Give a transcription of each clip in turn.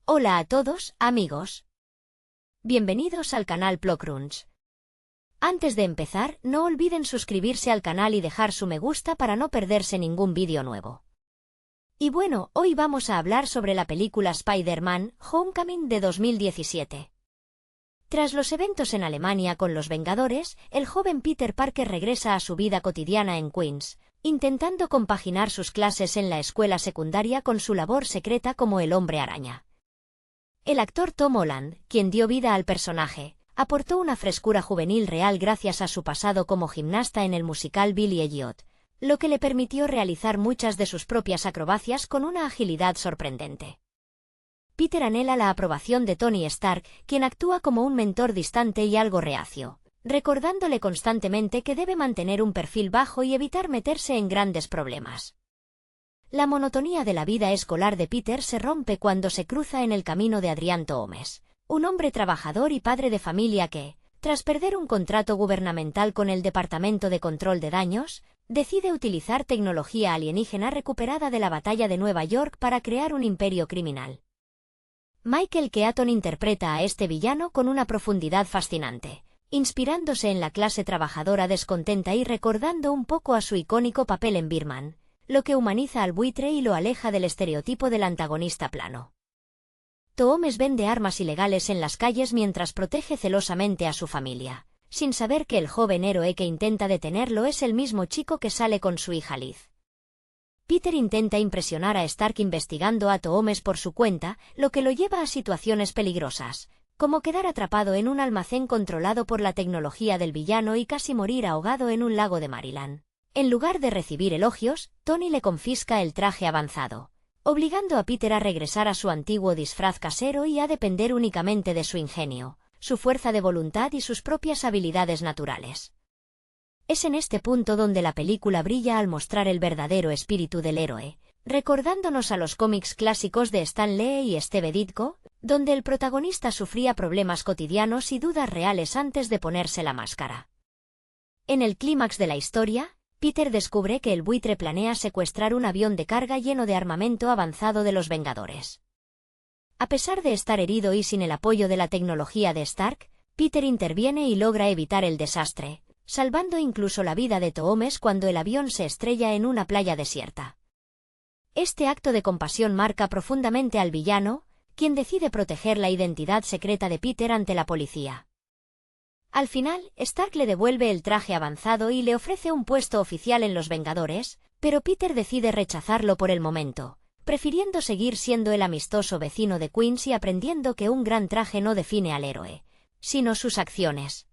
Hola a todos, amigos. Bienvenidos al canal Plocrunch. Antes de empezar, no olviden suscribirse al canal y dejar su me gusta para no perderse ningún vídeo nuevo. Y bueno, hoy vamos a hablar sobre la película Spider-Man: Homecoming de 2017. Tras los eventos en Alemania con los Vengadores, el joven Peter Parker regresa a su vida cotidiana en Queens, intentando compaginar sus clases en la escuela secundaria con su labor secreta como el Hombre Araña. El actor Tom Holland, quien dio vida al personaje, aportó una frescura juvenil real gracias a su pasado como gimnasta en el musical Billy Elliot, lo que le permitió realizar muchas de sus propias acrobacias con una agilidad sorprendente. Peter anhela la aprobación de Tony Stark, quien actúa como un mentor distante y algo reacio, recordándole constantemente que debe mantener un perfil bajo y evitar meterse en grandes problemas. La monotonía de la vida escolar de Peter se rompe cuando se cruza en el camino de Adrián Toomes, un hombre trabajador y padre de familia que, tras perder un contrato gubernamental con el Departamento de Control de Daños, decide utilizar tecnología alienígena recuperada de la Batalla de Nueva York para crear un imperio criminal. Michael Keaton interpreta a este villano con una profundidad fascinante, inspirándose en la clase trabajadora descontenta y recordando un poco a su icónico papel en Birdman, lo que humaniza al buitre y lo aleja del estereotipo del antagonista plano. Toomes vende armas ilegales en las calles mientras protege celosamente a su familia, sin saber que el joven héroe que intenta detenerlo es el mismo chico que sale con su hija Liz. Peter intenta impresionar a Stark investigando a Toomes por su cuenta, lo que lo lleva a situaciones peligrosas, como quedar atrapado en un almacén controlado por la tecnología del villano y casi morir ahogado en un lago de Maryland. En lugar de recibir elogios, Tony le confisca el traje avanzado, obligando a Peter a regresar a su antiguo disfraz casero y a depender únicamente de su ingenio, su fuerza de voluntad y sus propias habilidades naturales. Es en este punto donde la película brilla al mostrar el verdadero espíritu del héroe, recordándonos a los cómics clásicos de Stan Lee y Steve Ditko, donde el protagonista sufría problemas cotidianos y dudas reales antes de ponerse la máscara. En el clímax de la historia, Peter descubre que el buitre planea secuestrar un avión de carga lleno de armamento avanzado de los Vengadores. A pesar de estar herido y sin el apoyo de la tecnología de Stark, Peter interviene y logra evitar el desastre, salvando incluso la vida de Toomes cuando el avión se estrella en una playa desierta. Este acto de compasión marca profundamente al villano, quien decide proteger la identidad secreta de Peter ante la policía. Al final, Stark le devuelve el traje avanzado y le ofrece un puesto oficial en los Vengadores, pero Peter decide rechazarlo por el momento, prefiriendo seguir siendo el amistoso vecino de Queens y aprendiendo que un gran traje no define al héroe, sino sus acciones.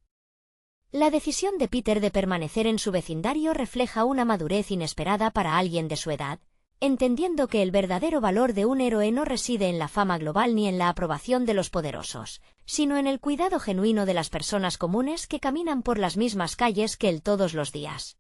La decisión de Peter de permanecer en su vecindario refleja una madurez inesperada para alguien de su edad, entendiendo que el verdadero valor de un héroe no reside en la fama global ni en la aprobación de los poderosos, sino en el cuidado genuino de las personas comunes que caminan por las mismas calles que él todos los días.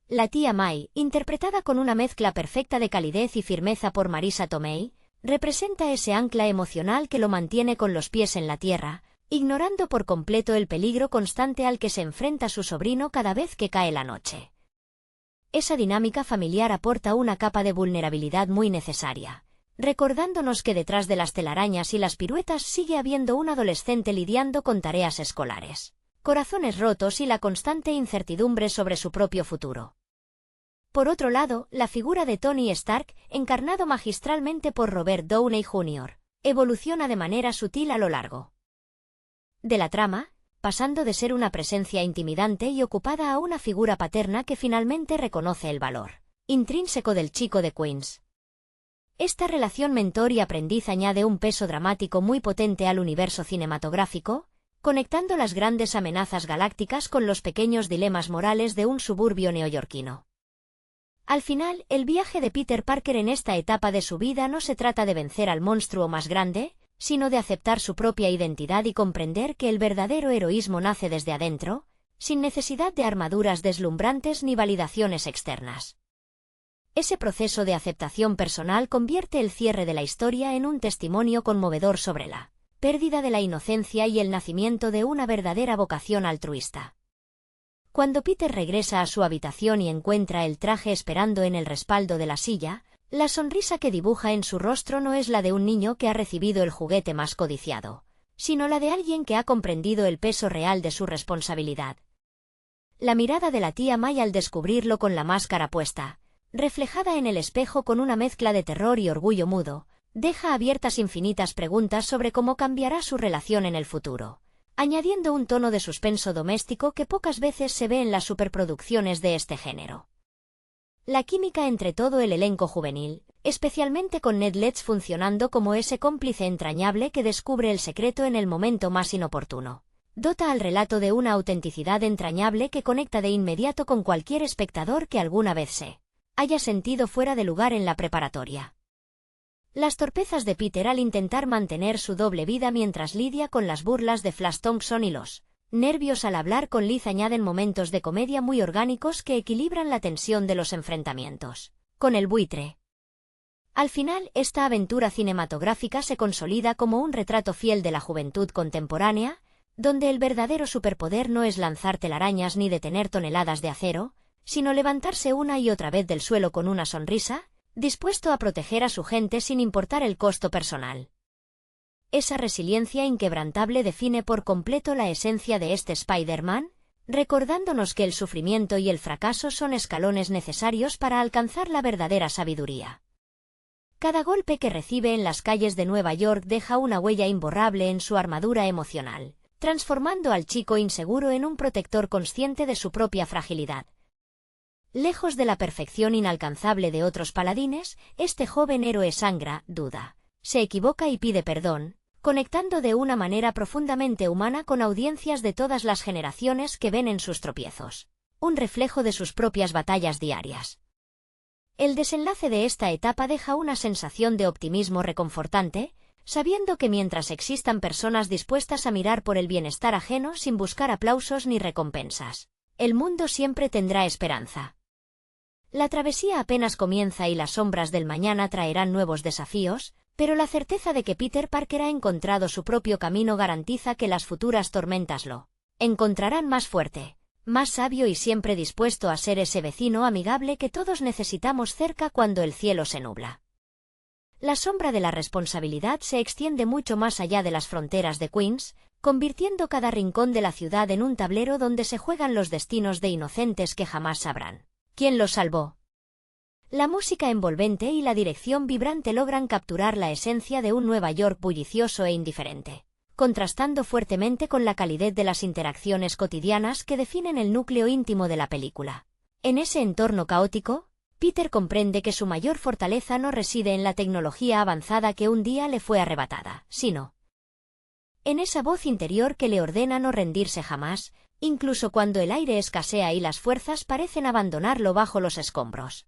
La tía May, interpretada con una mezcla perfecta de calidez y firmeza por Marisa Tomei, representa ese ancla emocional que lo mantiene con los pies en la tierra, ignorando por completo el peligro constante al que se enfrenta su sobrino cada vez que cae la noche. Esa dinámica familiar aporta una capa de vulnerabilidad muy necesaria, recordándonos que detrás de las telarañas y las piruetas sigue habiendo un adolescente lidiando con tareas escolares, corazones rotos y la constante incertidumbre sobre su propio futuro. Por otro lado, la figura de Tony Stark, encarnado magistralmente por Robert Downey Jr., evoluciona de manera sutil a lo largo de la trama, pasando de ser una presencia intimidante y ocupada a una figura paterna que finalmente reconoce el valor intrínseco del chico de Queens. Esta relación mentor y aprendiz añade un peso dramático muy potente al universo cinematográfico, conectando las grandes amenazas galácticas con los pequeños dilemas morales de un suburbio neoyorquino. Al final, el viaje de Peter Parker en esta etapa de su vida no se trata de vencer al monstruo más grande, sino de aceptar su propia identidad y comprender que el verdadero heroísmo nace desde adentro, sin necesidad de armaduras deslumbrantes ni validaciones externas. Ese proceso de aceptación personal convierte el cierre de la historia en un testimonio conmovedor sobre la pérdida de la inocencia y el nacimiento de una verdadera vocación altruista. Cuando Peter regresa a su habitación y encuentra el traje esperando en el respaldo de la silla, La sonrisa que dibuja en su rostro no es la de un niño que ha recibido el juguete más codiciado, sino la de alguien que ha comprendido el peso real de su responsabilidad. La mirada de la tía May al descubrirlo con la máscara puesta, reflejada en el espejo con una mezcla de terror y orgullo mudo, deja abiertas infinitas preguntas sobre cómo cambiará su relación en el futuro, añadiendo un tono de suspenso doméstico que pocas veces se ve en las superproducciones de este género. La química entre todo el elenco juvenil, especialmente con Ned Leeds funcionando como ese cómplice entrañable que descubre el secreto en el momento más inoportuno, dota al relato de una autenticidad entrañable que conecta de inmediato con cualquier espectador que alguna vez se haya sentido fuera de lugar en la preparatoria. Las torpezas de Peter al intentar mantener su doble vida mientras lidia con las burlas de Flash Thompson y los nervios al hablar con Liz añaden momentos de comedia muy orgánicos que equilibran la tensión de los enfrentamientos con el buitre. Al final, esta aventura cinematográfica se consolida como un retrato fiel de la juventud contemporánea, donde el verdadero superpoder no es lanzar telarañas ni detener toneladas de acero, sino levantarse una y otra vez del suelo con una sonrisa, dispuesto a proteger a su gente sin importar el costo personal. Esa resiliencia inquebrantable define por completo la esencia de este Spider-Man, recordándonos que el sufrimiento y el fracaso son escalones necesarios para alcanzar la verdadera sabiduría. Cada golpe que recibe en las calles de Nueva York deja una huella imborrable en su armadura emocional, transformando al chico inseguro en un protector consciente de su propia fragilidad. Lejos de la perfección inalcanzable de otros paladines, este joven héroe sangra, duda, se equivoca y pide perdón, conectando de una manera profundamente humana con audiencias de todas las generaciones que ven en sus tropiezos, un reflejo de sus propias batallas diarias. El desenlace de esta etapa deja una sensación de optimismo reconfortante, sabiendo que mientras existan personas dispuestas a mirar por el bienestar ajeno sin buscar aplausos ni recompensas, el mundo siempre tendrá esperanza. La travesía apenas comienza y las sombras del mañana traerán nuevos desafíos, pero la certeza de que Peter Parker ha encontrado su propio camino garantiza que las futuras tormentas lo encontrarán más fuerte, más sabio y siempre dispuesto a ser ese vecino amigable que todos necesitamos cerca cuando el cielo se nubla. La sombra de la responsabilidad se extiende mucho más allá de las fronteras de Queens, convirtiendo cada rincón de la ciudad en un tablero donde se juegan los destinos de inocentes que jamás sabrán quién los salvó. La música envolvente y la dirección vibrante logran capturar la esencia de un Nueva York bullicioso e indiferente, contrastando fuertemente con la calidez de las interacciones cotidianas que definen el núcleo íntimo de la película. En ese entorno caótico, Peter comprende que su mayor fortaleza no reside en la tecnología avanzada que un día le fue arrebatada, sino en esa voz interior que le ordena no rendirse jamás, incluso cuando el aire escasea y las fuerzas parecen abandonarlo bajo los escombros.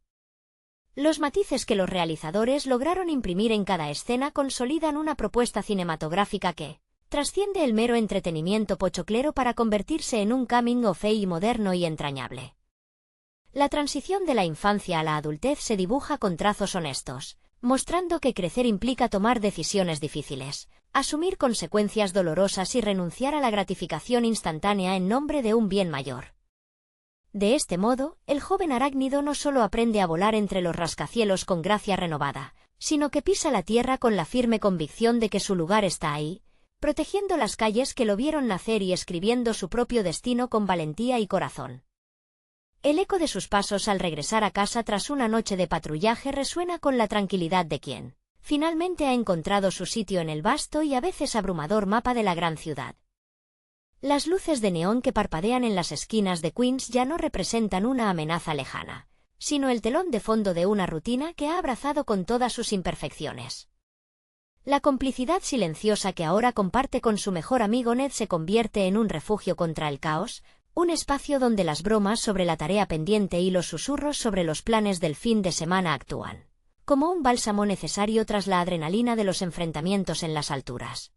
Los matices que los realizadores lograron imprimir en cada escena consolidan una propuesta cinematográfica que trasciende el mero entretenimiento pochoclero para convertirse en un coming of age moderno y entrañable. La transición de la infancia a la adultez se dibuja con trazos honestos, mostrando que crecer implica tomar decisiones difíciles, asumir consecuencias dolorosas y renunciar a la gratificación instantánea en nombre de un bien mayor. De este modo, el joven arácnido no solo aprende a volar entre los rascacielos con gracia renovada, sino que pisa la tierra con la firme convicción de que su lugar está ahí, protegiendo las calles que lo vieron nacer y escribiendo su propio destino con valentía y corazón. El eco de sus pasos al regresar a casa tras una noche de patrullaje resuena con la tranquilidad de quien finalmente ha encontrado su sitio en el vasto y a veces abrumador mapa de la gran ciudad. Las luces de neón que parpadean en las esquinas de Queens ya no representan una amenaza lejana, sino el telón de fondo de una rutina que ha abrazado con todas sus imperfecciones. La complicidad silenciosa que ahora comparte con su mejor amigo Ned se convierte en un refugio contra el caos, un espacio donde las bromas sobre la tarea pendiente y los susurros sobre los planes del fin de semana actúan como un bálsamo necesario tras la adrenalina de los enfrentamientos en las alturas.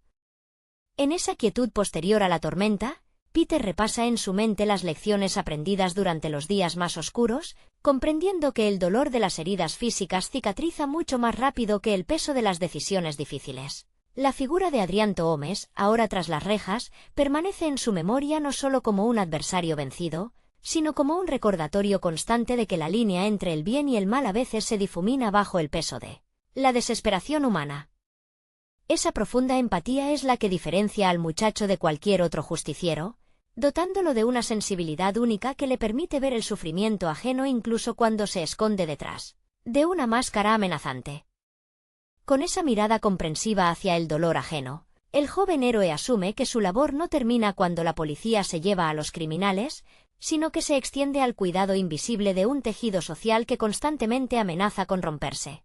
En esa quietud posterior a la tormenta, Peter repasa en su mente las lecciones aprendidas durante los días más oscuros, comprendiendo que el dolor de las heridas físicas cicatriza mucho más rápido que el peso de las decisiones difíciles. La figura de Adrián Toomes, ahora tras las rejas, permanece en su memoria no solo como un adversario vencido, sino como un recordatorio constante de que la línea entre el bien y el mal a veces se difumina bajo el peso de la desesperación humana. Esa profunda empatía es la que diferencia al muchacho de cualquier otro justiciero, dotándolo de una sensibilidad única que le permite ver el sufrimiento ajeno incluso cuando se esconde detrás de una máscara amenazante. Con esa mirada comprensiva hacia el dolor ajeno, el joven héroe asume que su labor no termina cuando la policía se lleva a los criminales, sino que se extiende al cuidado invisible de un tejido social que constantemente amenaza con romperse.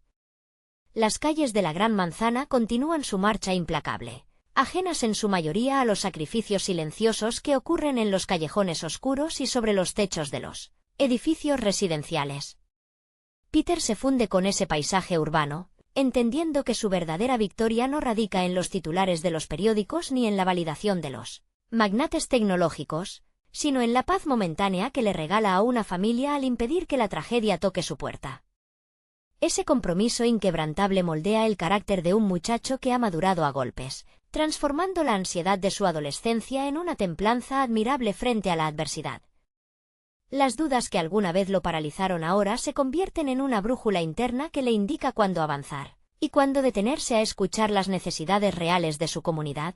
Las calles de la Gran Manzana continúan su marcha implacable, ajenas en su mayoría a los sacrificios silenciosos que ocurren en los callejones oscuros y sobre los techos de los edificios residenciales. Peter se funde con ese paisaje urbano, entendiendo que su verdadera victoria no radica en los titulares de los periódicos ni en la validación de los magnates tecnológicos, sino en la paz momentánea que le regala a una familia al impedir que la tragedia toque su puerta. Ese compromiso inquebrantable moldea el carácter de un muchacho que ha madurado a golpes, transformando la ansiedad de su adolescencia en una templanza admirable frente a la adversidad. Las dudas que alguna vez lo paralizaron ahora se convierten en una brújula interna que le indica cuándo avanzar y cuándo detenerse a escuchar las necesidades reales de su comunidad.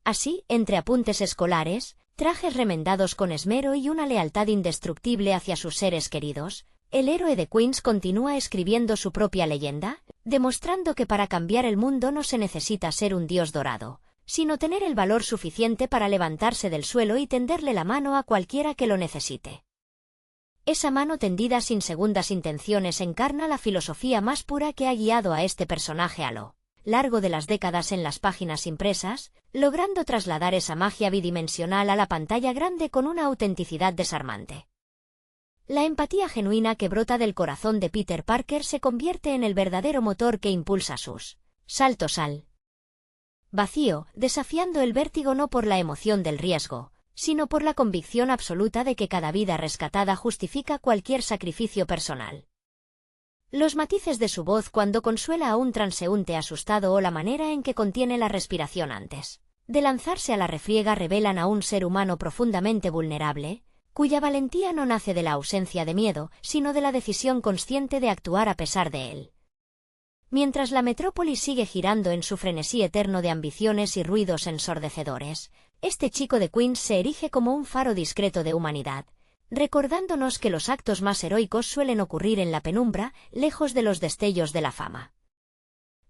Así, entre apuntes escolares, trajes remendados con esmero y una lealtad indestructible hacia sus seres queridos, el héroe de Queens continúa escribiendo su propia leyenda, demostrando que para cambiar el mundo no se necesita ser un dios dorado, sino tener el valor suficiente para levantarse del suelo y tenderle la mano a cualquiera que lo necesite. Esa mano tendida sin segundas intenciones encarna la filosofía más pura que ha guiado a este personaje a lo largo de las décadas en las páginas impresas, logrando trasladar esa magia bidimensional a la pantalla grande con una autenticidad desarmante. La empatía genuina que brota del corazón de Peter Parker se convierte en el verdadero motor que impulsa sus saltos al vacío, desafiando el vértigo no por la emoción del riesgo, sino por la convicción absoluta de que cada vida rescatada justifica cualquier sacrificio personal. Los matices de su voz cuando consuela a un transeúnte asustado o la manera en que contiene la respiración antes de lanzarse a la refriega revelan a un ser humano profundamente vulnerable, cuya valentía no nace de la ausencia de miedo, sino de la decisión consciente de actuar a pesar de él. Mientras la metrópoli sigue girando en su frenesí eterno de ambiciones y ruidos ensordecedores, este chico de Queens se erige como un faro discreto de humanidad, recordándonos que los actos más heroicos suelen ocurrir en la penumbra, lejos de los destellos de la fama.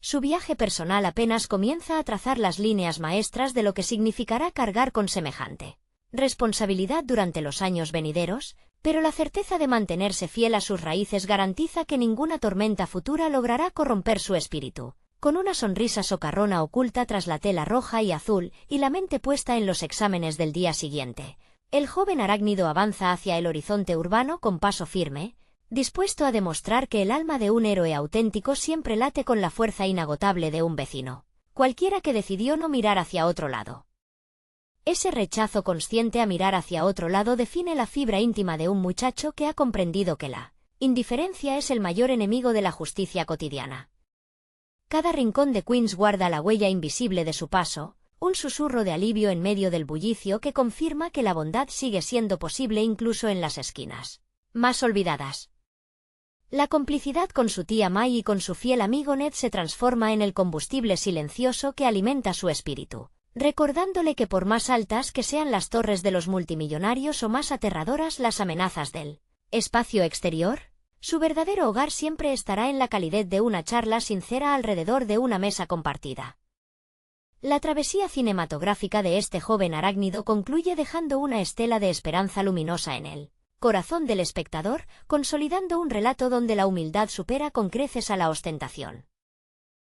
Su viaje personal apenas comienza a trazar las líneas maestras de lo que significará cargar con semejante responsabilidad durante los años venideros, pero la certeza de mantenerse fiel a sus raíces garantiza que ninguna tormenta futura logrará corromper su espíritu. Con una sonrisa socarrona oculta tras la tela roja y azul y la mente puesta en los exámenes del día siguiente, el joven arácnido avanza hacia el horizonte urbano con paso firme, dispuesto a demostrar que el alma de un héroe auténtico siempre late con la fuerza inagotable de un vecino, cualquiera que decidió no mirar hacia otro lado. Ese rechazo consciente a mirar hacia otro lado define la fibra íntima de un muchacho que ha comprendido que la indiferencia es el mayor enemigo de la justicia cotidiana. Cada rincón de Queens guarda la huella invisible de su paso, un susurro de alivio en medio del bullicio que confirma que la bondad sigue siendo posible incluso en las esquinas más olvidadas. La complicidad con su tía May y con su fiel amigo Ned se transforma en el combustible silencioso que alimenta su espíritu, recordándole que por más altas que sean las torres de los multimillonarios o más aterradoras las amenazas del espacio exterior, su verdadero hogar siempre estará en la calidez de una charla sincera alrededor de una mesa compartida. La travesía cinematográfica de este joven arácnido concluye dejando una estela de esperanza luminosa en él corazón del espectador, consolidando un relato donde la humildad supera con creces a la ostentación.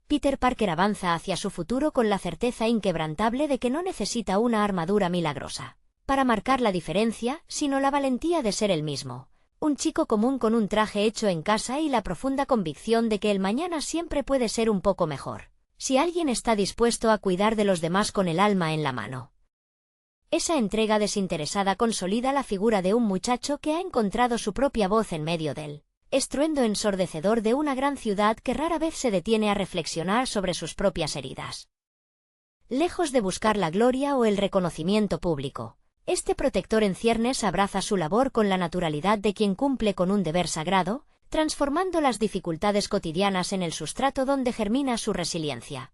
Peter Parker avanza hacia su futuro con la certeza inquebrantable de que no necesita una armadura milagrosa para marcar la diferencia, sino la valentía de ser él mismo, un chico común con un traje hecho en casa y la profunda convicción de que el mañana siempre puede ser un poco mejor, si alguien está dispuesto a cuidar de los demás con el alma en la mano. Esa entrega desinteresada consolida la figura de un muchacho que ha encontrado su propia voz en medio del estruendo ensordecedor de una gran ciudad que rara vez se detiene a reflexionar sobre sus propias heridas. Lejos de buscar la gloria o el reconocimiento público, Este protector en ciernes abraza su labor con la naturalidad de quien cumple con un deber sagrado, transformando las dificultades cotidianas en el sustrato donde germina su resiliencia.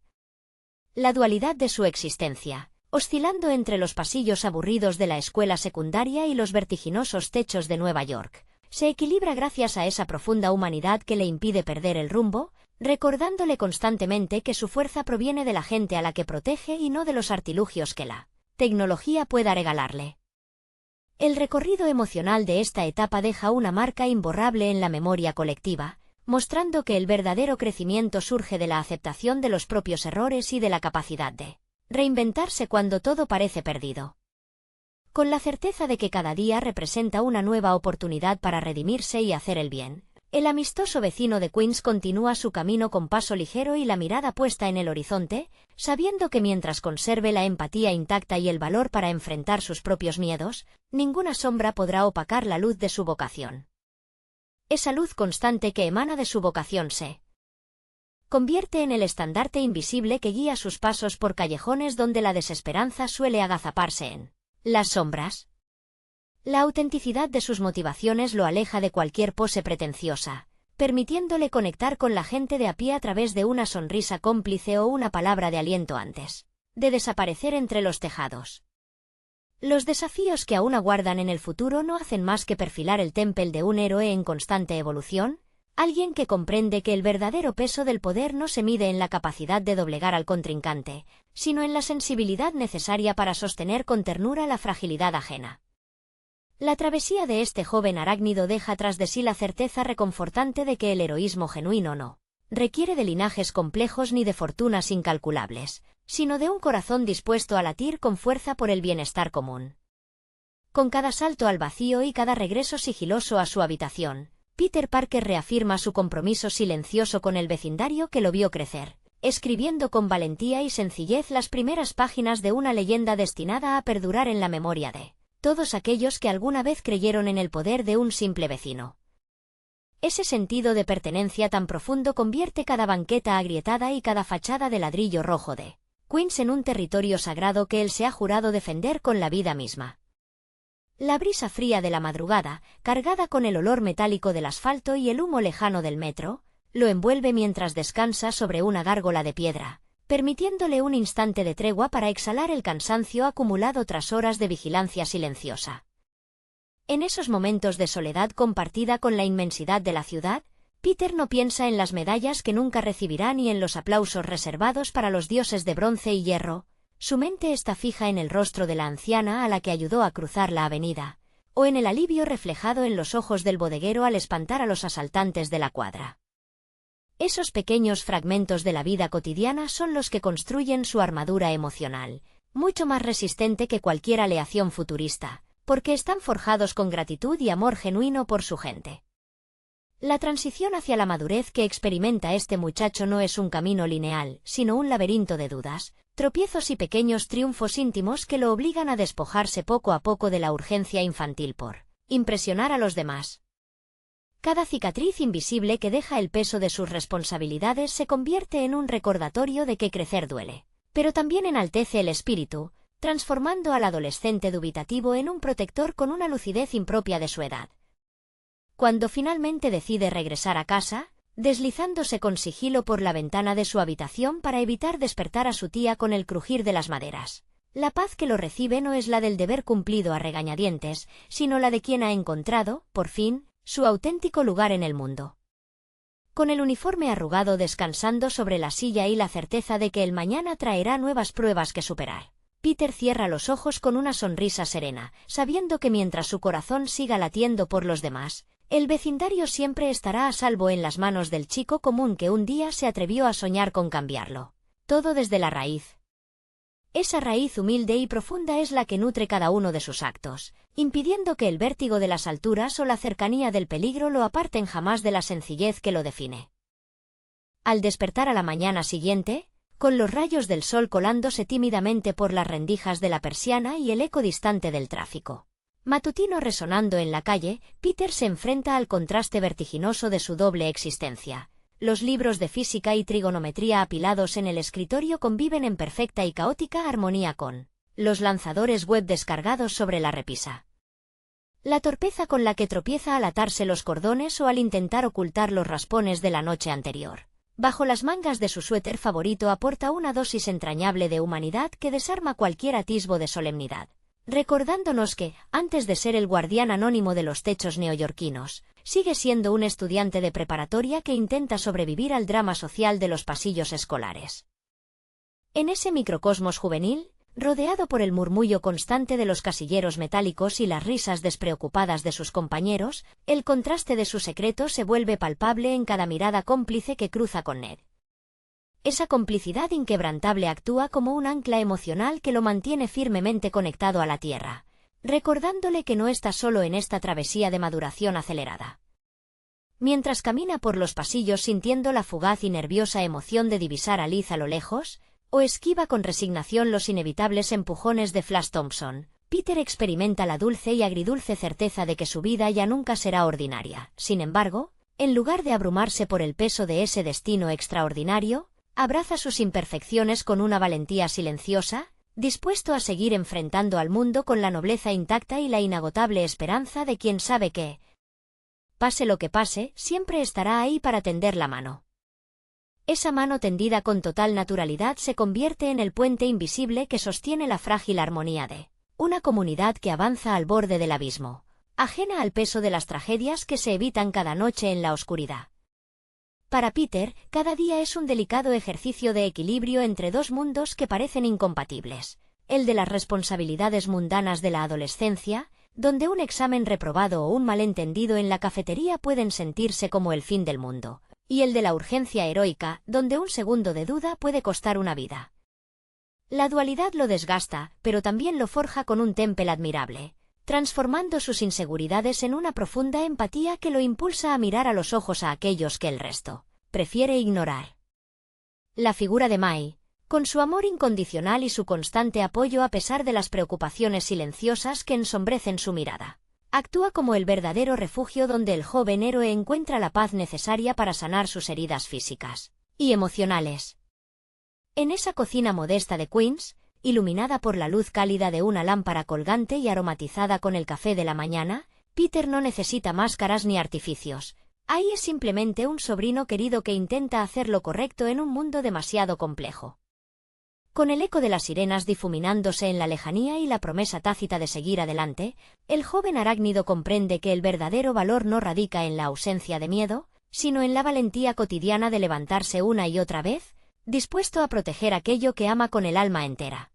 La dualidad de su existencia, oscilando entre los pasillos aburridos de la escuela secundaria y los vertiginosos techos de Nueva York, se equilibra gracias a esa profunda humanidad que le impide perder el rumbo, recordándole constantemente que su fuerza proviene de la gente a la que protege y no de los artilugios que la tecnología pueda regalarle. El recorrido emocional de esta etapa deja una marca imborrable en la memoria colectiva, mostrando que el verdadero crecimiento surge de la aceptación de los propios errores y de la capacidad de reinventarse cuando todo parece perdido. Con la certeza de que cada día representa una nueva oportunidad para redimirse y hacer el bien, el amistoso vecino de Queens continúa su camino con paso ligero y la mirada puesta en el horizonte, sabiendo que mientras conserve la empatía intacta y el valor para enfrentar sus propios miedos, ninguna sombra podrá opacar la luz de su vocación. Esa luz constante que emana de su vocación se convierte en el estandarte invisible que guía sus pasos por callejones donde la desesperanza suele agazaparse en las sombras. La autenticidad de sus motivaciones lo aleja de cualquier pose pretenciosa, permitiéndole conectar con la gente de a pie a través de una sonrisa cómplice o una palabra de aliento antes de desaparecer entre los tejados. Los desafíos que aún aguardan en el futuro no hacen más que perfilar el temple de un héroe en constante evolución, alguien que comprende que el verdadero peso del poder no se mide en la capacidad de doblegar al contrincante, sino en la sensibilidad necesaria para sostener con ternura la fragilidad ajena. La travesía de este joven arácnido deja tras de sí la certeza reconfortante de que el heroísmo genuino no requiere de linajes complejos ni de fortunas incalculables, sino de un corazón dispuesto a latir con fuerza por el bienestar común. Con cada salto al vacío y cada regreso sigiloso a su habitación, Peter Parker reafirma su compromiso silencioso con el vecindario que lo vio crecer, escribiendo con valentía y sencillez las primeras páginas de una leyenda destinada a perdurar en la memoria de todos aquellos que alguna vez creyeron en el poder de un simple vecino. Ese sentido de pertenencia tan profundo convierte cada banqueta agrietada y cada fachada de ladrillo rojo de Queens en un territorio sagrado que él se ha jurado defender con la vida misma. La brisa fría de la madrugada, cargada con el olor metálico del asfalto y el humo lejano del metro, lo envuelve mientras descansa sobre una gárgola de piedra, permitiéndole un instante de tregua para exhalar el cansancio acumulado tras horas de vigilancia silenciosa. En esos momentos de soledad compartida con la inmensidad de la ciudad, Peter no piensa en las medallas que nunca recibirá ni en los aplausos reservados para los dioses de bronce y hierro. Su mente está fija en el rostro de la anciana a la que ayudó a cruzar la avenida, o en el alivio reflejado en los ojos del bodeguero al espantar a los asaltantes de la cuadra. Esos pequeños fragmentos de la vida cotidiana son los que construyen su armadura emocional, mucho más resistente que cualquier aleación futurista, porque están forjados con gratitud y amor genuino por su gente. La transición hacia la madurez que experimenta este muchacho no es un camino lineal, sino un laberinto de dudas, tropiezos y pequeños triunfos íntimos que lo obligan a despojarse poco a poco de la urgencia infantil por impresionar a los demás. Cada cicatriz invisible que deja el peso de sus responsabilidades se convierte en un recordatorio de que crecer duele, pero también enaltece el espíritu, transformando al adolescente dubitativo en un protector con una lucidez impropia de su edad. Cuando finalmente decide regresar a casa, deslizándose con sigilo por la ventana de su habitación para evitar despertar a su tía con el crujir de las maderas, la paz que lo recibe no es la del deber cumplido a regañadientes, sino la de quien ha encontrado, por fin, su auténtico lugar en el mundo. Con el uniforme arrugado descansando sobre la silla y la certeza de que el mañana traerá nuevas pruebas que superar, Peter cierra los ojos con una sonrisa serena, sabiendo que mientras su corazón siga latiendo por los demás, el vecindario siempre estará a salvo en las manos del chico común que un día se atrevió a soñar con cambiarlo. Todo desde la raíz. Esa raíz humilde y profunda es la que nutre cada uno de sus actos, impidiendo que el vértigo de las alturas o la cercanía del peligro lo aparten jamás de la sencillez que lo define. Al despertar a la mañana siguiente, con los rayos del sol colándose tímidamente por las rendijas de la persiana y el eco distante del tráfico matutino resonando en la calle, Peter se enfrenta al contraste vertiginoso de su doble existencia. Los libros de física y trigonometría apilados en el escritorio conviven en perfecta y caótica armonía con los lanzadores web descargados sobre la repisa. La torpeza con la que tropieza al atarse los cordones o al intentar ocultar los raspones de la noche anterior. Bajo las mangas de su suéter favorito aporta una dosis entrañable de humanidad que desarma cualquier atisbo de solemnidad, recordándonos que, antes de ser el guardián anónimo de los techos neoyorquinos, sigue siendo un estudiante de preparatoria que intenta sobrevivir al drama social de los pasillos escolares. En ese microcosmos juvenil, rodeado por el murmullo constante de los casilleros metálicos y las risas despreocupadas de sus compañeros, el contraste de su secreto se vuelve palpable en cada mirada cómplice que cruza con Ned. Esa complicidad inquebrantable actúa como un ancla emocional que lo mantiene firmemente conectado a la tierra, recordándole que no está solo en esta travesía de maduración acelerada. Mientras camina por los pasillos sintiendo la fugaz y nerviosa emoción de divisar a Liz a lo lejos, o esquiva con resignación los inevitables empujones de Flash Thompson, Peter experimenta la dulce y agridulce certeza de que su vida ya nunca será ordinaria. Sin embargo, en lugar de abrumarse por el peso de ese destino extraordinario, abraza sus imperfecciones con una valentía silenciosa, dispuesto a seguir enfrentando al mundo con la nobleza intacta y la inagotable esperanza de quien sabe que, pase lo que pase, siempre estará ahí para tender la mano. Esa mano tendida con total naturalidad se convierte en el puente invisible que sostiene la frágil armonía de una comunidad que avanza al borde del abismo, ajena al peso de las tragedias que se evitan cada noche en la oscuridad. Para Peter, cada día es un delicado ejercicio de equilibrio entre dos mundos que parecen incompatibles, el de las responsabilidades mundanas de la adolescencia, donde un examen reprobado o un malentendido en la cafetería pueden sentirse como el fin del mundo, y el de la urgencia heroica, donde un segundo de duda puede costar una vida. La dualidad lo desgasta, pero también lo forja con un temple admirable, transformando sus inseguridades en una profunda empatía que lo impulsa a mirar a los ojos a aquellos que el resto prefiere ignorar. La figura de Mai, con su amor incondicional y su constante apoyo a pesar de las preocupaciones silenciosas que ensombrecen su mirada, actúa como el verdadero refugio donde el joven héroe encuentra la paz necesaria para sanar sus heridas físicas y emocionales. En esa cocina modesta de Queens, iluminada por la luz cálida de una lámpara colgante y aromatizada con el café de la mañana, Peter no necesita máscaras ni artificios. Ahí es simplemente un sobrino querido que intenta hacer lo correcto en un mundo demasiado complejo. Con el eco de las sirenas difuminándose en la lejanía y la promesa tácita de seguir adelante, el joven arácnido comprende que el verdadero valor no radica en la ausencia de miedo, sino en la valentía cotidiana de levantarse una y otra vez, dispuesto a proteger aquello que ama con el alma entera.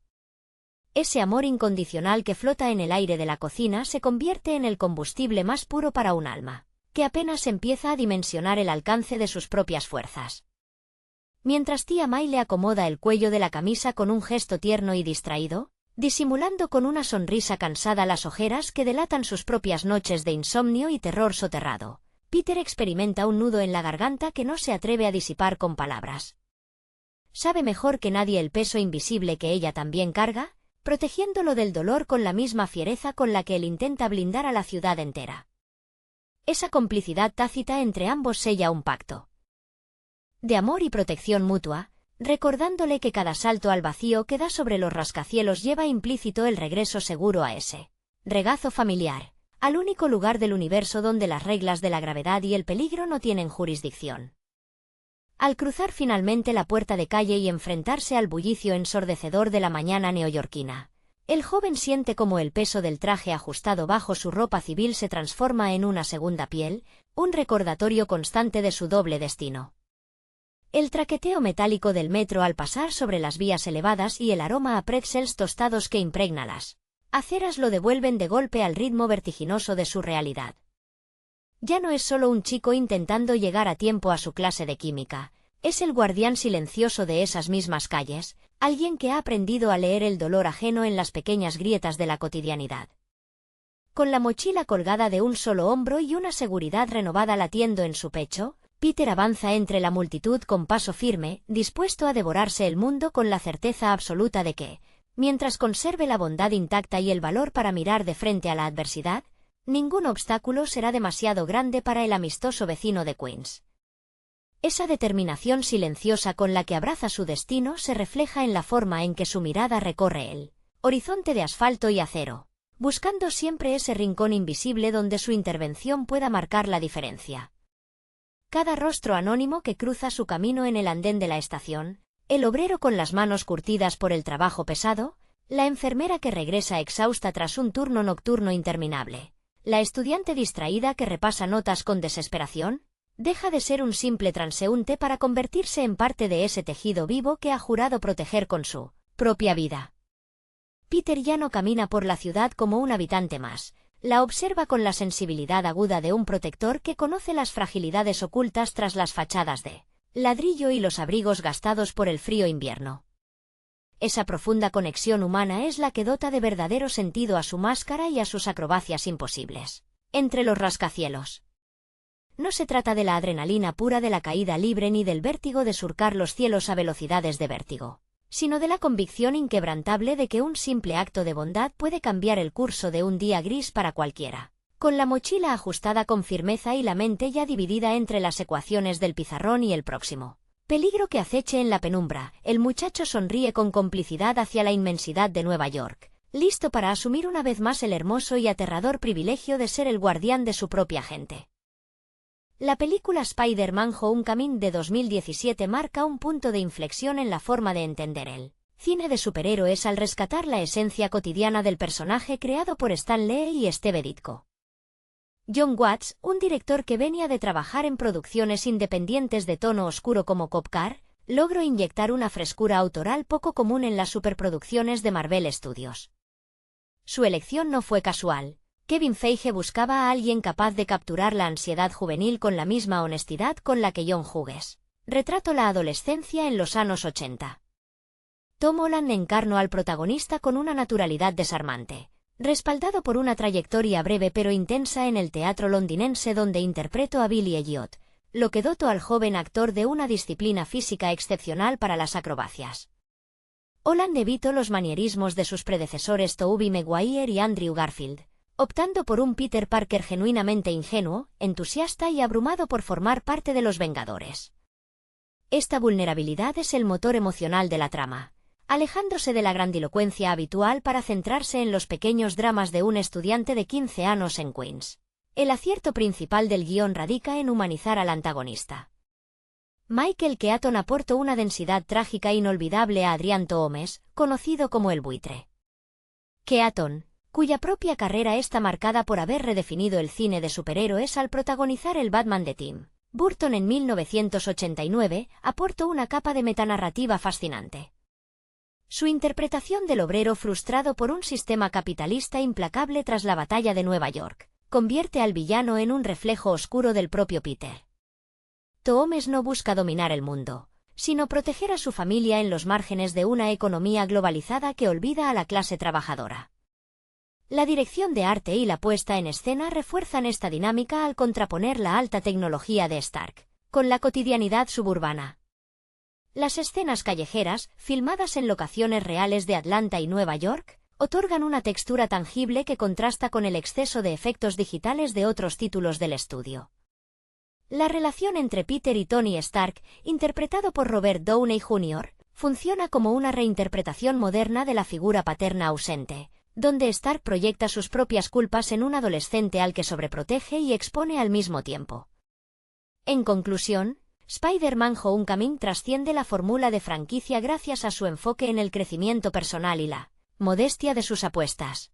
Ese amor incondicional que flota en el aire de la cocina se convierte en el combustible más puro para un alma, que apenas empieza a dimensionar el alcance de sus propias fuerzas. Mientras tía Mai le acomoda el cuello de la camisa con un gesto tierno y distraído, disimulando con una sonrisa cansada las ojeras que delatan sus propias noches de insomnio y terror soterrado, Peter experimenta un nudo en la garganta que no se atreve a disipar con palabras. Sabe mejor que nadie el peso invisible que ella también carga, protegiéndolo del dolor con la misma fiereza con la que él intenta blindar a la ciudad entera. Esa complicidad tácita entre ambos sella un pacto de amor y protección mutua, recordándole que cada salto al vacío que da sobre los rascacielos lleva implícito el regreso seguro a ese regazo familiar, al único lugar del universo donde las reglas de la gravedad y el peligro no tienen jurisdicción. Al cruzar finalmente la puerta de calle y enfrentarse al bullicio ensordecedor de la mañana neoyorquina, el joven siente como el peso del traje ajustado bajo su ropa civil se transforma en una segunda piel, un recordatorio constante de su doble destino. El traqueteo metálico del metro al pasar sobre las vías elevadas y el aroma a pretzels tostados que impregna las aceras lo devuelven de golpe al ritmo vertiginoso de su realidad. Ya no es solo un chico intentando llegar a tiempo a su clase de química, es el guardián silencioso de esas mismas calles, alguien que ha aprendido a leer el dolor ajeno en las pequeñas grietas de la cotidianidad. Con la mochila colgada de un solo hombro y una seguridad renovada latiendo en su pecho, Peter avanza entre la multitud con paso firme, dispuesto a devorarse el mundo con la certeza absoluta de que, mientras conserve la bondad intacta y el valor para mirar de frente a la adversidad, ningún obstáculo será demasiado grande para el amistoso vecino de Queens. Esa determinación silenciosa con la que abraza su destino se refleja en la forma en que su mirada recorre el horizonte de asfalto y acero, buscando siempre ese rincón invisible donde su intervención pueda marcar la diferencia. Cada rostro anónimo que cruza su camino en el andén de la estación, el obrero con las manos curtidas por el trabajo pesado, la enfermera que regresa exhausta tras un turno nocturno interminable, la estudiante distraída que repasa notas con desesperación, deja de ser un simple transeúnte para convertirse en parte de ese tejido vivo que ha jurado proteger con su propia vida. Peter ya no camina por la ciudad como un habitante más, la observa con la sensibilidad aguda de un protector que conoce las fragilidades ocultas tras las fachadas de ladrillo y los abrigos gastados por el frío invierno. Esa profunda conexión humana es la que dota de verdadero sentido a su máscara y a sus acrobacias imposibles entre los rascacielos. No se trata de la adrenalina pura de la caída libre ni del vértigo de surcar los cielos a velocidades de vértigo, sino de la convicción inquebrantable de que un simple acto de bondad puede cambiar el curso de un día gris para cualquiera. Con la mochila ajustada con firmeza y la mente ya dividida entre las ecuaciones del pizarrón y el próximo peligro que aceche en la penumbra, el muchacho sonríe con complicidad hacia la inmensidad de Nueva York, listo para asumir una vez más el hermoso y aterrador privilegio de ser el guardián de su propia gente. La película Spider-Man Homecoming de 2017 marca un punto de inflexión en la forma de entender el cine de superhéroes al rescatar la esencia cotidiana del personaje creado por Stan Lee y Steve Ditko. John Watts, un director que venía de trabajar en producciones independientes de tono oscuro como Cop Car, logró inyectar una frescura autoral poco común en las superproducciones de Marvel Studios. Su elección no fue casual. Kevin Feige buscaba a alguien capaz de capturar la ansiedad juvenil con la misma honestidad con la que John Hughes retrató la adolescencia en los años 80. Tom Holland encarnó al protagonista con una naturalidad desarmante, respaldado por una trayectoria breve pero intensa en el teatro londinense donde interpretó a Billy Elliot, lo que dotó al joven actor de una disciplina física excepcional para las acrobacias. Holland evitó los manierismos de sus predecesores Tobey Maguire y Andrew Garfield, optando por un Peter Parker genuinamente ingenuo, entusiasta y abrumado por formar parte de los Vengadores. Esta vulnerabilidad es el motor emocional de la trama, alejándose de la grandilocuencia habitual para centrarse en los pequeños dramas de un estudiante de 15 años en Queens. El acierto principal del guión radica en humanizar al antagonista. Michael Keaton aportó una densidad trágica inolvidable a Adrian Toomes, conocido como el buitre. Keaton, cuya propia carrera está marcada por haber redefinido el cine de superhéroes al protagonizar el Batman de Tim Burton en 1989, aportó una capa de metanarrativa fascinante. Su interpretación del obrero frustrado por un sistema capitalista implacable tras la batalla de Nueva York, convierte al villano en un reflejo oscuro del propio Peter. Toomes no busca dominar el mundo, sino proteger a su familia en los márgenes de una economía globalizada que olvida a la clase trabajadora. La dirección de arte y la puesta en escena refuerzan esta dinámica al contraponer la alta tecnología de Stark con la cotidianidad suburbana. Las escenas callejeras, filmadas en locaciones reales de Atlanta y Nueva York, otorgan una textura tangible que contrasta con el exceso de efectos digitales de otros títulos del estudio. La relación entre Peter y Tony Stark, interpretado por Robert Downey Jr., funciona como una reinterpretación moderna de la figura paterna ausente, donde Stark proyecta sus propias culpas en un adolescente al que sobreprotege y expone al mismo tiempo. En conclusión, Spider-Man Homecoming trasciende la fórmula de franquicia gracias a su enfoque en el crecimiento personal y la modestia de sus apuestas.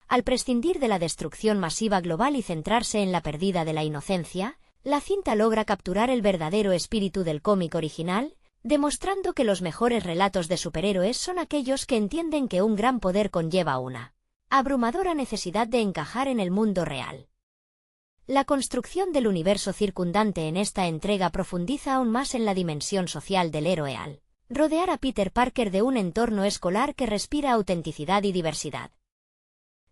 Al prescindir de la destrucción masiva global y centrarse en la pérdida de la inocencia, la cinta logra capturar el verdadero espíritu del cómic original, demostrando que los mejores relatos de superhéroes son aquellos que entienden que un gran poder conlleva una abrumadora necesidad de encajar en el mundo real. La construcción del universo circundante en esta entrega profundiza aún más en la dimensión social del héroe al rodear a Peter Parker de un entorno escolar que respira autenticidad y diversidad.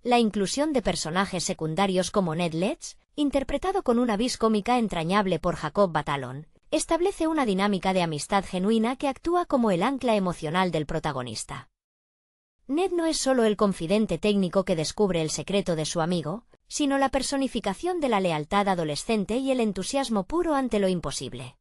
La inclusión de personajes secundarios como Ned Leeds, interpretado con una vis cómica entrañable por Jacob Batalon, establece una dinámica de amistad genuina que actúa como el ancla emocional del protagonista. Ned no es solo el confidente técnico que descubre el secreto de su amigo, sino la personificación de la lealtad adolescente y el entusiasmo puro ante lo imposible.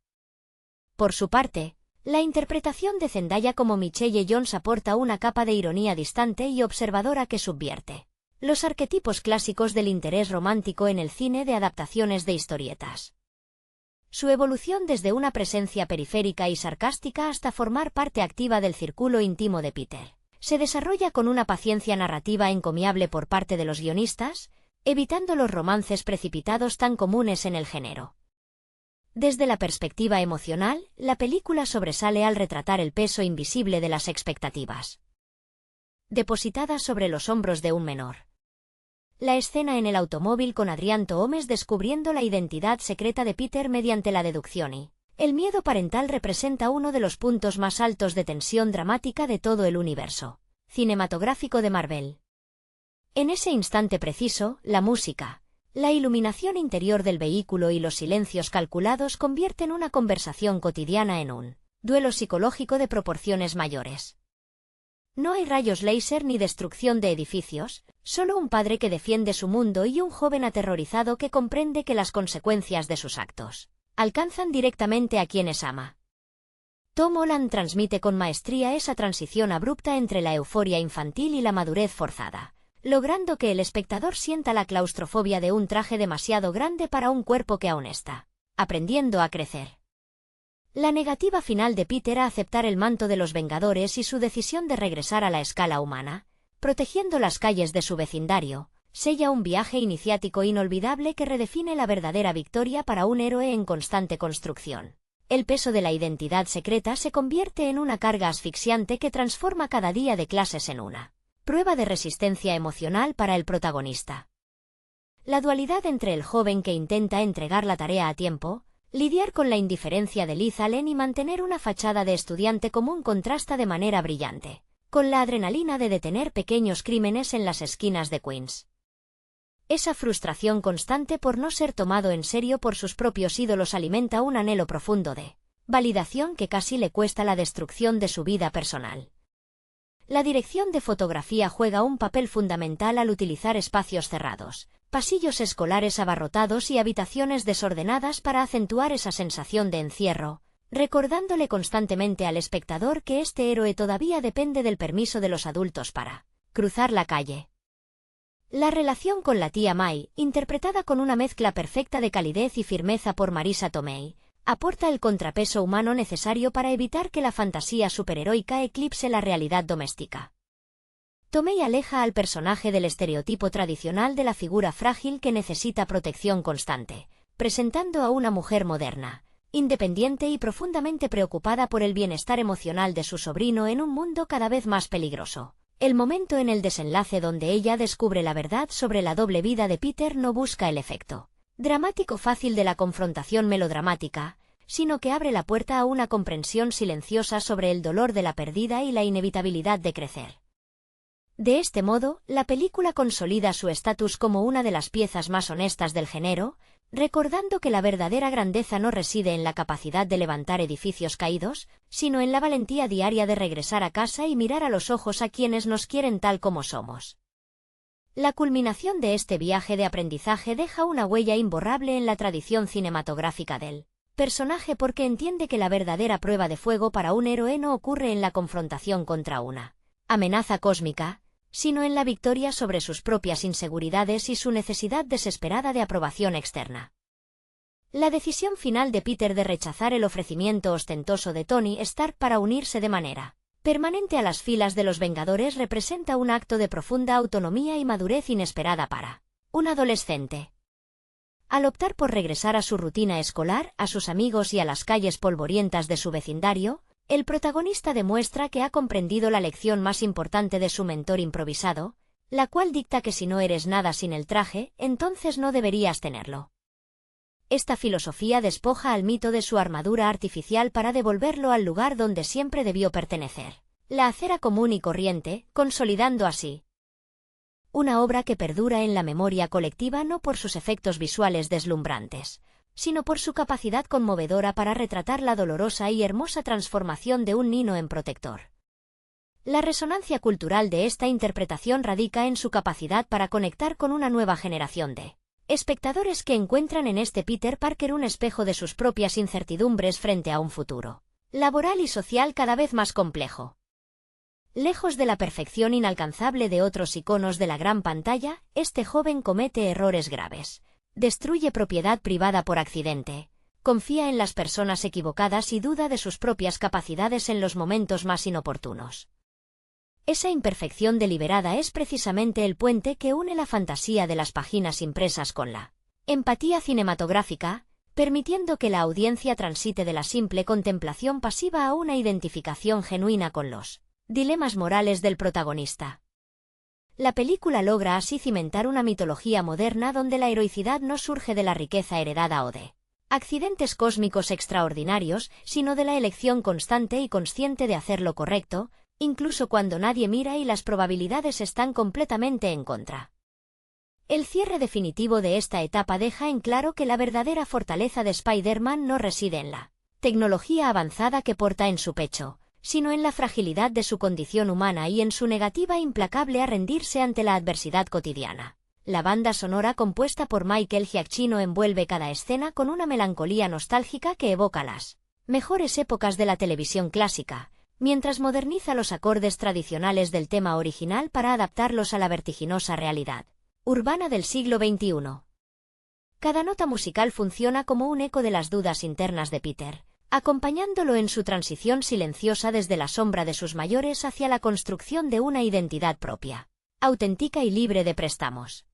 Por su parte, La interpretación de Zendaya como Michelle Jones aporta una capa de ironía distante y observadora que subvierte los arquetipos clásicos del interés romántico en el cine de adaptaciones de historietas. Su evolución desde una presencia periférica y sarcástica hasta formar parte activa del círculo íntimo de Peter se desarrolla con una paciencia narrativa encomiable por parte de los guionistas, evitando los romances precipitados tan comunes en el género. Desde la perspectiva emocional, la película sobresale al retratar el peso invisible de las expectativas depositadas sobre los hombros de un menor. La escena en el automóvil con Adrián Toomes descubriendo la identidad secreta de Peter mediante la deducción y el miedo parental representa uno de los puntos más altos de tensión dramática de todo el universo cinematográfico de Marvel. En ese instante preciso, la música, la iluminación interior del vehículo y los silencios calculados convierten una conversación cotidiana en un duelo psicológico de proporciones mayores. No hay rayos láser ni destrucción de edificios, solo un padre que defiende su mundo y un joven aterrorizado que comprende que las consecuencias de sus actos alcanzan directamente a quienes ama. Tom Holland transmite con maestría esa transición abrupta entre la euforia infantil y la madurez forzada, logrando que el espectador sienta la claustrofobia de un traje demasiado grande para un cuerpo que aún está aprendiendo a crecer. La negativa final de Peter a aceptar el manto de los Vengadores y su decisión de regresar a la escala humana, protegiendo las calles de su vecindario, sella un viaje iniciático inolvidable que redefine la verdadera victoria para un héroe en constante construcción. El peso de la identidad secreta se convierte en una carga asfixiante que transforma cada día de clases en una prueba de resistencia emocional para el protagonista. La dualidad entre el joven que intenta entregar la tarea a tiempo, lidiar con la indiferencia de Liz Allen y mantener una fachada de estudiante común contrasta de manera brillante con la adrenalina de detener pequeños crímenes en las esquinas de Queens. Esa frustración constante por no ser tomado en serio por sus propios ídolos alimenta un anhelo profundo de validación que casi le cuesta la destrucción de su vida personal. La dirección de fotografía juega un papel fundamental al utilizar espacios cerrados, pasillos escolares abarrotados y habitaciones desordenadas para acentuar esa sensación de encierro, recordándole constantemente al espectador que este héroe todavía depende del permiso de los adultos para cruzar la calle. La relación con la tía May, interpretada con una mezcla perfecta de calidez y firmeza por Marisa Tomei, aporta el contrapeso humano necesario para evitar que la fantasía superheroica eclipse la realidad doméstica. Tomei aleja al personaje del estereotipo tradicional de la figura frágil que necesita protección constante, presentando a una mujer moderna, independiente y profundamente preocupada por el bienestar emocional de su sobrino en un mundo cada vez más peligroso. El momento en el desenlace donde ella descubre la verdad sobre la doble vida de Peter no busca el efecto dramático fácil de la confrontación melodramática, sino que abre la puerta a una comprensión silenciosa sobre el dolor de la pérdida y la inevitabilidad de crecer. De este modo, la película consolida su estatus como una de las piezas más honestas del género, recordando que la verdadera grandeza no reside en la capacidad de levantar edificios caídos, sino en la valentía diaria de regresar a casa y mirar a los ojos a quienes nos quieren tal como somos. La culminación de este viaje de aprendizaje deja una huella imborrable en la tradición cinematográfica del personaje porque entiende que la verdadera prueba de fuego para un héroe no ocurre en la confrontación contra una amenaza cósmica, sino en la victoria sobre sus propias inseguridades y su necesidad desesperada de aprobación externa. La decisión final de Peter de rechazar el ofrecimiento ostentoso de Tony Stark para unirse de manera permanente a las filas de los Vengadores representa un acto de profunda autonomía y madurez inesperada para un adolescente. Al optar por regresar a su rutina escolar, a sus amigos y a las calles polvorientas de su vecindario, el protagonista demuestra que ha comprendido la lección más importante de su mentor improvisado, la cual dicta que si no eres nada sin el traje, entonces no deberías tenerlo. Esta filosofía despoja al mito de su armadura artificial para devolverlo al lugar donde siempre debió pertenecer, la acera común y corriente, consolidando así una obra que perdura en la memoria colectiva no por sus efectos visuales deslumbrantes, sino por su capacidad conmovedora para retratar la dolorosa y hermosa transformación de un niño en protector. La resonancia cultural de esta interpretación radica en su capacidad para conectar con una nueva generación de espectadores que encuentran en este Peter Parker un espejo de sus propias incertidumbres frente a un futuro laboral y social cada vez más complejo. Lejos de la perfección inalcanzable de otros iconos de la gran pantalla, este joven comete errores graves. Destruye propiedad privada por accidente. Confía en las personas equivocadas y duda de sus propias capacidades en los momentos más inoportunos. Esa imperfección deliberada es precisamente el puente que une la fantasía de las páginas impresas con la empatía cinematográfica, permitiendo que la audiencia transite de la simple contemplación pasiva a una identificación genuina con los dilemas morales del protagonista. La película logra así cimentar una mitología moderna donde la heroicidad no surge de la riqueza heredada o de accidentes cósmicos extraordinarios, sino de la elección constante y consciente de hacer lo correcto, incluso cuando nadie mira y las probabilidades están completamente en contra. El cierre definitivo de esta etapa deja en claro que la verdadera fortaleza de Spider-Man no reside en la tecnología avanzada que porta en su pecho, sino en la fragilidad de su condición humana y en su negativa implacable a rendirse ante la adversidad cotidiana. La banda sonora compuesta por Michael Giacchino envuelve cada escena con una melancolía nostálgica que evoca las mejores épocas de la televisión clásica, mientras moderniza los acordes tradicionales del tema original para adaptarlos a la vertiginosa realidad urbana del siglo XXI. Cada nota musical funciona como un eco de las dudas internas de Peter, acompañándolo en su transición silenciosa desde la sombra de sus mayores hacia la construcción de una identidad propia, auténtica y libre de préstamos.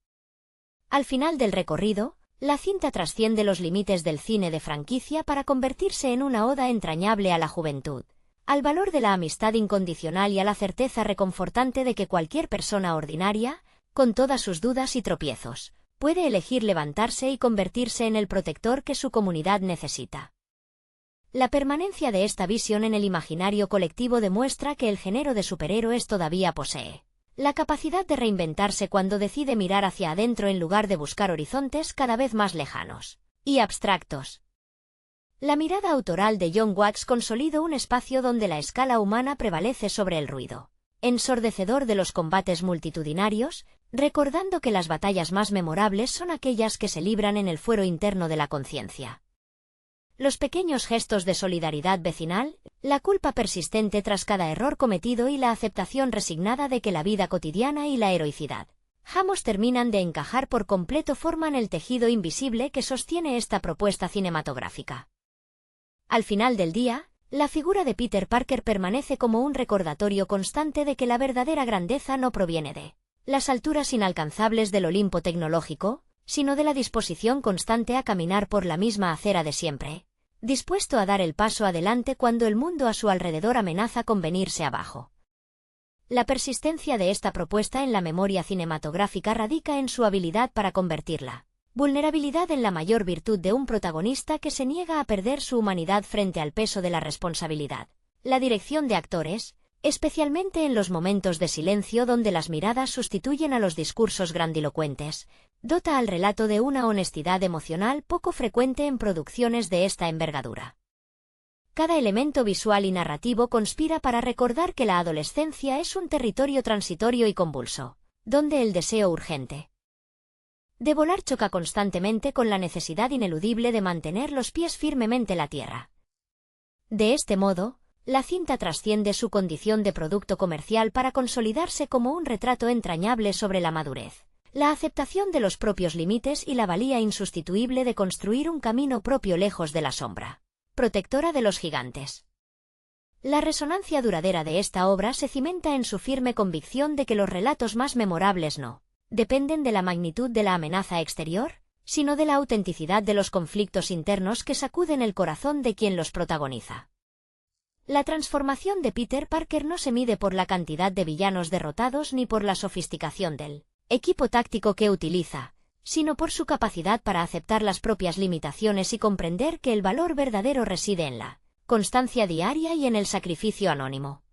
Al final del recorrido, la cinta trasciende los límites del cine de franquicia para convertirse en una oda entrañable a la juventud, al valor de la amistad incondicional y a la certeza reconfortante de que cualquier persona ordinaria, con todas sus dudas y tropiezos, puede elegir levantarse y convertirse en el protector que su comunidad necesita. La permanencia de esta visión en el imaginario colectivo demuestra que el género de superhéroes todavía posee la capacidad de reinventarse cuando decide mirar hacia adentro en lugar de buscar horizontes cada vez más lejanos y abstractos. La mirada autoral de John Watts consolidó un espacio donde la escala humana prevalece sobre el ruido ensordecedor de los combates multitudinarios, recordando que las batallas más memorables son aquellas que se libran en el fuero interno de la conciencia. Los pequeños gestos de solidaridad vecinal, la culpa persistente tras cada error cometido y la aceptación resignada de que la vida cotidiana y la heroicidad jamás terminan de encajar por completo forman el tejido invisible que sostiene esta propuesta cinematográfica. Al final del día, la figura de Peter Parker permanece como un recordatorio constante de que la verdadera grandeza no proviene de las alturas inalcanzables del Olimpo tecnológico, sino de la disposición constante a caminar por la misma acera de siempre, dispuesto a dar el paso adelante cuando el mundo a su alrededor amenaza con venirse abajo. La persistencia de esta propuesta en la memoria cinematográfica radica en su habilidad para convertirla vulnerabilidad en la mayor virtud de un protagonista que se niega a perder su humanidad frente al peso de la responsabilidad. La dirección de actores, especialmente en los momentos de silencio donde las miradas sustituyen a los discursos grandilocuentes, dota al relato de una honestidad emocional poco frecuente en producciones de esta envergadura. Cada elemento visual y narrativo conspira para recordar que la adolescencia es un territorio transitorio y convulso, donde el deseo urgente de volar choca constantemente con la necesidad ineludible de mantener los pies firmemente en la tierra. De este modo, la cinta trasciende su condición de producto comercial para consolidarse como un retrato entrañable sobre la madurez, la aceptación de los propios límites y la valía insustituible de construir un camino propio lejos de la sombra protectora de los gigantes. La resonancia duradera de esta obra se cimenta en su firme convicción de que los relatos más memorables no dependen de la magnitud de la amenaza exterior, sino de la autenticidad de los conflictos internos que sacuden el corazón de quien los protagoniza. La transformación de Peter Parker no se mide por la cantidad de villanos derrotados ni por la sofisticación del equipo táctico que utiliza, sino por su capacidad para aceptar las propias limitaciones y comprender que el valor verdadero reside en la constancia diaria y en el sacrificio anónimo.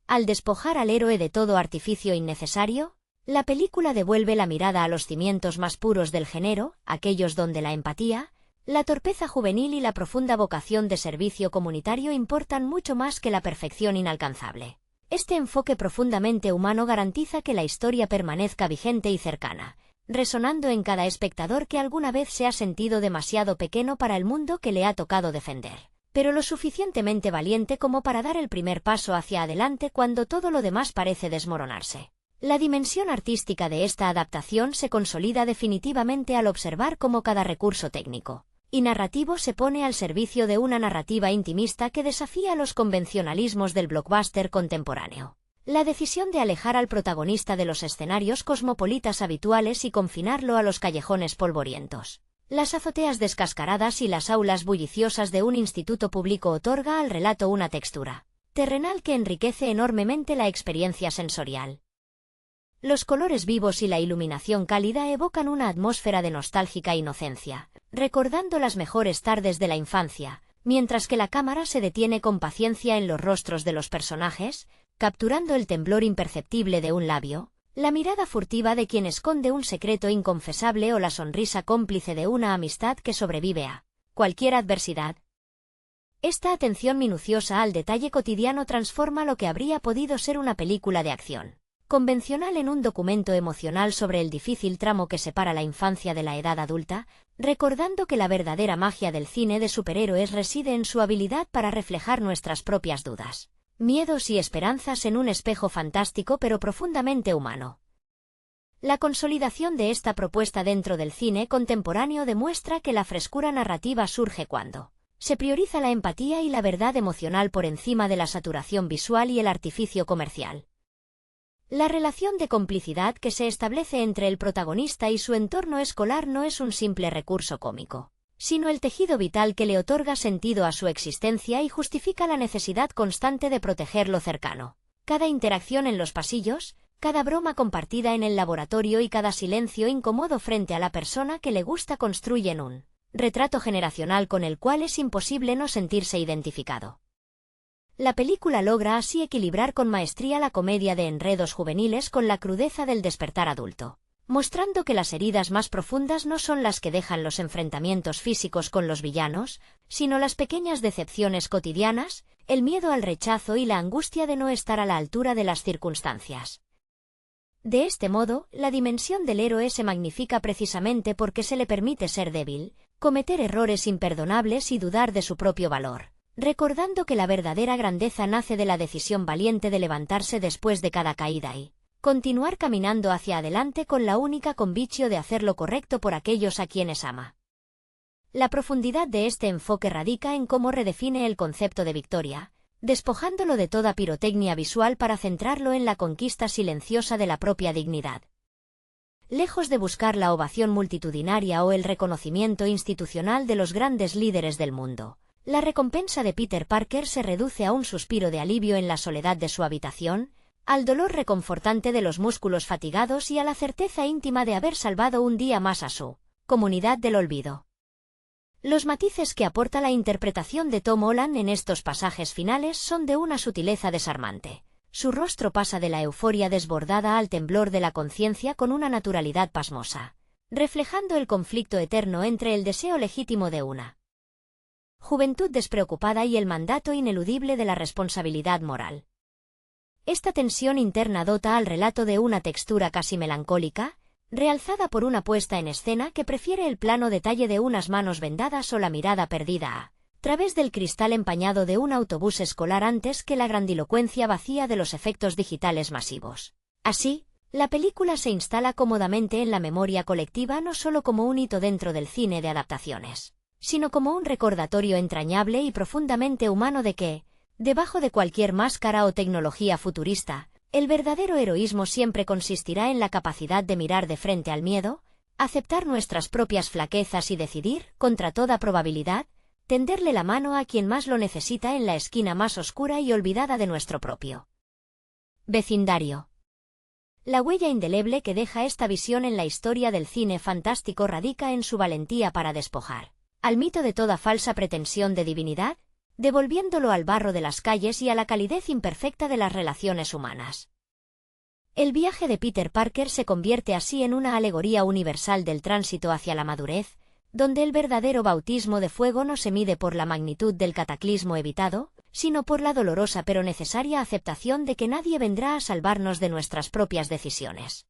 Al despojar al héroe de todo artificio innecesario, la película devuelve la mirada a los cimientos más puros del género, aquellos donde la empatía, la torpeza juvenil y la profunda vocación de servicio comunitario importan mucho más que la perfección inalcanzable. Este enfoque profundamente humano garantiza que la historia permanezca vigente y cercana, resonando en cada espectador que alguna vez se ha sentido demasiado pequeño para el mundo que le ha tocado defender. pero lo suficientemente valiente como para dar el primer paso hacia adelante cuando todo lo demás parece desmoronarse. La dimensión artística de esta adaptación se consolida definitivamente al observar cómo cada recurso técnico y narrativo se pone al servicio de una narrativa intimista que desafía los convencionalismos del blockbuster contemporáneo. La decisión de alejar al protagonista de los escenarios cosmopolitas habituales y confinarlo a los callejones polvorientos, las azoteas descascaradas y las aulas bulliciosas de un instituto público otorga al relato una textura terrenal que enriquece enormemente la experiencia sensorial. Los colores vivos y la iluminación cálida evocan una atmósfera de nostálgica inocencia, recordando las mejores tardes de la infancia, mientras que la cámara se detiene con paciencia en los rostros de los personajes, capturando el temblor imperceptible de un labio, la mirada furtiva de quien esconde un secreto inconfesable o la sonrisa cómplice de una amistad que sobrevive a cualquier adversidad. Esta atención minuciosa al detalle cotidiano transforma lo que habría podido ser una película de acción convencional en un documento emocional sobre el difícil tramo que separa la infancia de la edad adulta, recordando que la verdadera magia del cine de superhéroes reside en su habilidad para reflejar nuestras propias dudas, miedos y esperanzas en un espejo fantástico pero profundamente humano. La consolidación de esta propuesta dentro del cine contemporáneo demuestra que la frescura narrativa surge cuando se prioriza la empatía y la verdad emocional por encima de la saturación visual y el artificio comercial. La relación de complicidad que se establece entre el protagonista y su entorno escolar no es un simple recurso cómico, sino el tejido vital que le otorga sentido a su existencia y justifica la necesidad constante de proteger lo cercano. Cada interacción en los pasillos, cada broma compartida en el laboratorio y cada silencio incómodo frente a la persona que le gusta construyen un retrato generacional con el cual es imposible no sentirse identificado. La película logra así equilibrar con maestría la comedia de enredos juveniles con la crudeza del despertar adulto, mostrando que las heridas más profundas no son las que dejan los enfrentamientos físicos con los villanos, sino las pequeñas decepciones cotidianas, el miedo al rechazo y la angustia de no estar a la altura de las circunstancias. De este modo, la dimensión del héroe se magnifica precisamente porque se le permite ser débil, cometer errores imperdonables y dudar de su propio valor, recordando que la verdadera grandeza nace de la decisión valiente de levantarse después de cada caída y continuar caminando hacia adelante con la única convicción de hacer lo correcto por aquellos a quienes ama. La profundidad de este enfoque radica en cómo redefine el concepto de victoria, despojándolo de toda pirotecnia visual para centrarlo en la conquista silenciosa de la propia dignidad. Lejos de buscar la ovación multitudinaria o el reconocimiento institucional de los grandes líderes del mundo, la recompensa de Peter Parker se reduce a un suspiro de alivio en la soledad de su habitación, al dolor reconfortante de los músculos fatigados y a la certeza íntima de haber salvado un día más a su comunidad del olvido. Los matices que aporta la interpretación de Tom Holland en estos pasajes finales son de una sutileza desarmante. Su rostro pasa de la euforia desbordada al temblor de la conciencia con una naturalidad pasmosa, reflejando el conflicto eterno entre el deseo legítimo de una juventud despreocupada y el mandato ineludible de la responsabilidad moral. Esta tensión interna dota al relato de una textura casi melancólica, realzada por una puesta en escena que prefiere el plano detalle de unas manos vendadas o la mirada perdida a través del cristal empañado de un autobús escolar antes que la grandilocuencia vacía de los efectos digitales masivos. Así, la película se instala cómodamente en la memoria colectiva no solo como un hito dentro del cine de adaptaciones, sino como un recordatorio entrañable y profundamente humano de que, debajo de cualquier máscara o tecnología futurista, el verdadero heroísmo siempre consistirá en la capacidad de mirar de frente al miedo, aceptar nuestras propias flaquezas y decidir, contra toda probabilidad, tenderle la mano a quien más lo necesita en la esquina más oscura y olvidada de nuestro propio vecindario. La huella indeleble que deja esta visión en la historia del cine fantástico radica en su valentía para despojar al mito de toda falsa pretensión de divinidad, devolviéndolo al barro de las calles y a la calidez imperfecta de las relaciones humanas. El viaje de Peter Parker se convierte así en una alegoría universal del tránsito hacia la madurez, donde el verdadero bautismo de fuego no se mide por la magnitud del cataclismo evitado, sino por la dolorosa pero necesaria aceptación de que nadie vendrá a salvarnos de nuestras propias decisiones.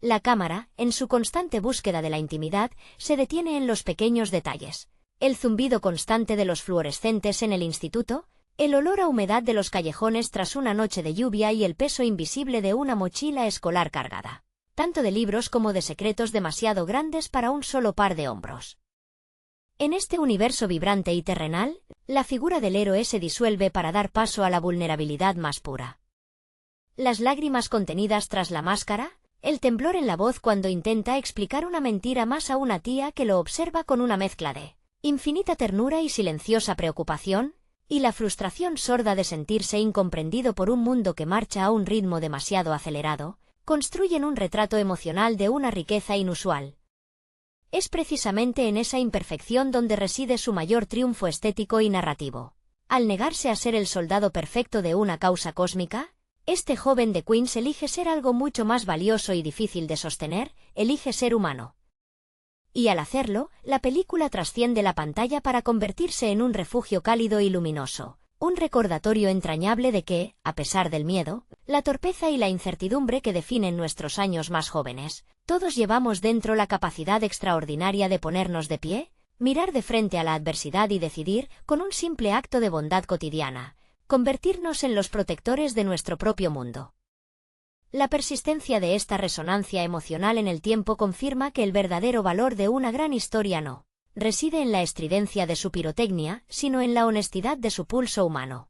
La cámara, en su constante búsqueda de la intimidad, se detiene en los pequeños detalles. el zumbido constante de los fluorescentes en el instituto, el olor a humedad de los callejones tras una noche de lluvia y el peso invisible de una mochila escolar cargada, tanto de libros como de secretos demasiado grandes para un solo par de hombros. En este universo vibrante y terrenal, la figura del héroe se disuelve para dar paso a la vulnerabilidad más pura. Las lágrimas contenidas tras la máscara, el temblor en la voz cuando intenta explicar una mentira más a una tía que lo observa con una mezcla de infinita ternura y silenciosa preocupación, y la frustración sorda de sentirse incomprendido por un mundo que marcha a un ritmo demasiado acelerado, construyen un retrato emocional de una riqueza inusual. Es precisamente en esa imperfección donde reside su mayor triunfo estético y narrativo. Al negarse a ser el soldado perfecto de una causa cósmica, este joven de Queens elige ser algo mucho más valioso y difícil de sostener, elige ser humano. Y al hacerlo, la película trasciende la pantalla para convertirse en un refugio cálido y luminoso, un recordatorio entrañable de que, a pesar del miedo, la torpeza y la incertidumbre que definen nuestros años más jóvenes, todos llevamos dentro la capacidad extraordinaria de ponernos de pie, mirar de frente a la adversidad y decidir, con un simple acto de bondad cotidiana, convertirnos en los protectores de nuestro propio mundo. La persistencia de esta resonancia emocional en el tiempo confirma que el verdadero valor de una gran historia no reside en la estridencia de su pirotecnia, sino en la honestidad de su pulso humano.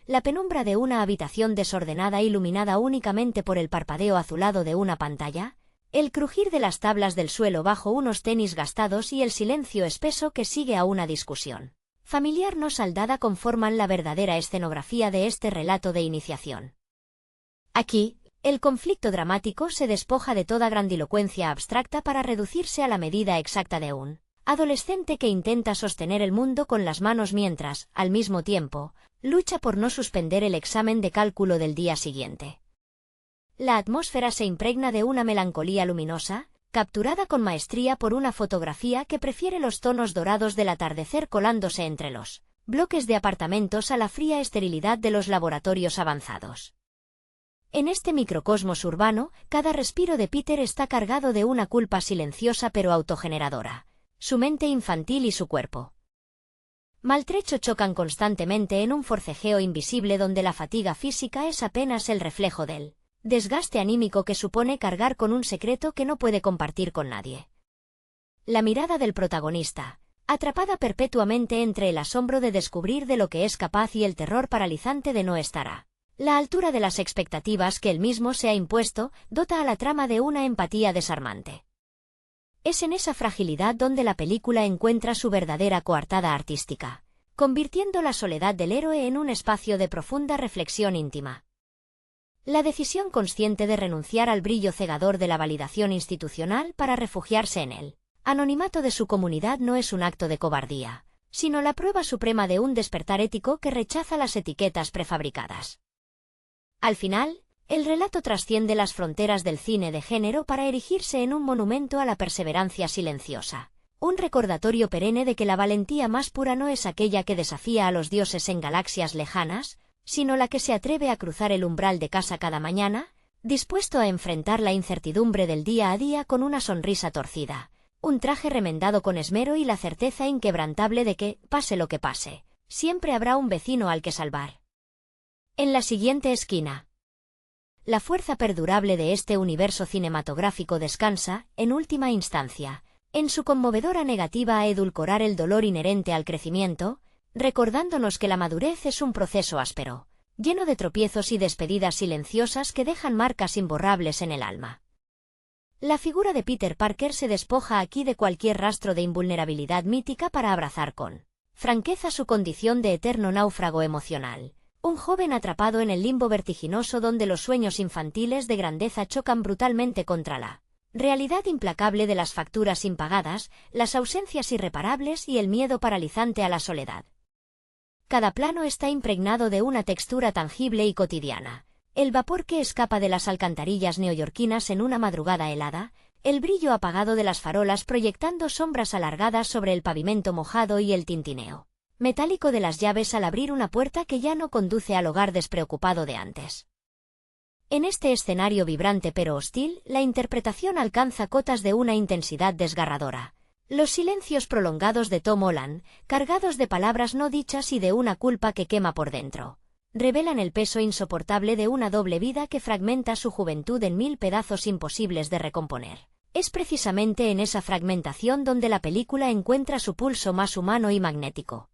La penumbra de una habitación desordenada iluminada únicamente por el parpadeo azulado de una pantalla, el crujir de las tablas del suelo bajo unos tenis gastados y el silencio espeso que sigue a una discusión familiar no saldada conforman la verdadera escenografía de este relato de iniciación. Aquí, el conflicto dramático se despoja de toda grandilocuencia abstracta para reducirse a la medida exacta de un adolescente que intenta sostener el mundo con las manos mientras, al mismo tiempo, lucha por no suspender el examen de cálculo del día siguiente. La atmósfera se impregna de una melancolía luminosa, capturada con maestría por una fotografía que prefiere los tonos dorados del atardecer colándose entre los bloques de apartamentos a la fría esterilidad de los laboratorios avanzados. En este microcosmos urbano, cada respiro de Peter está cargado de una culpa silenciosa pero autogeneradora. Su mente infantil y su cuerpo maltrecho chocan constantemente en un forcejeo invisible donde la fatiga física es apenas el reflejo del desgaste anímico que supone cargar con un secreto que no puede compartir con nadie. La mirada del protagonista, atrapada perpetuamente entre el asombro de descubrir de lo que es capaz y el terror paralizante de no estar a la altura de las expectativas que él mismo se ha impuesto, dota a la trama de una empatía desarmante. Es en esa fragilidad donde la película encuentra su verdadera coartada artística, convirtiendo la soledad del héroe en un espacio de profunda reflexión íntima. La decisión consciente de renunciar al brillo cegador de la validación institucional para refugiarse en el anonimato de su comunidad no es un acto de cobardía, sino la prueba suprema de un despertar ético que rechaza las etiquetas prefabricadas. Al final, el relato trasciende las fronteras del cine de género para erigirse en un monumento a la perseverancia silenciosa, un recordatorio perenne de que la valentía más pura no es aquella que desafía a los dioses en galaxias lejanas, sino la que se atreve a cruzar el umbral de casa cada mañana, dispuesto a enfrentar la incertidumbre del día a día con una sonrisa torcida, un traje remendado con esmero y la certeza inquebrantable de que, pase lo que pase, siempre habrá un vecino al que salvar. En la siguiente esquina. La fuerza perdurable de este universo cinematográfico descansa, en última instancia, en su conmovedora negativa a edulcorar el dolor inherente al crecimiento, recordándonos que la madurez es un proceso áspero, lleno de tropiezos y despedidas silenciosas que dejan marcas imborrables en el alma. La figura de Peter Parker se despoja aquí de cualquier rastro de invulnerabilidad mítica para abrazar con franqueza su condición de eterno náufrago emocional. Un joven atrapado en el limbo vertiginoso donde los sueños infantiles de grandeza chocan brutalmente contra la realidad implacable de las facturas impagadas, las ausencias irreparables y el miedo paralizante a la soledad. Cada plano está impregnado de una textura tangible y cotidiana. El vapor que escapa de las alcantarillas neoyorquinas en una madrugada helada, el brillo apagado de las farolas proyectando sombras alargadas sobre el pavimento mojado y el tintineo metálico de las llaves al abrir una puerta que ya no conduce al hogar despreocupado de antes. En este escenario vibrante pero hostil, la interpretación alcanza cotas de una intensidad desgarradora. Los silencios prolongados de Tom Holland, cargados de palabras no dichas y de una culpa que quema por dentro, revelan el peso insoportable de una doble vida que fragmenta su juventud en 1000 pedazos imposibles de recomponer. Es precisamente en esa fragmentación donde la película encuentra su pulso más humano y magnético.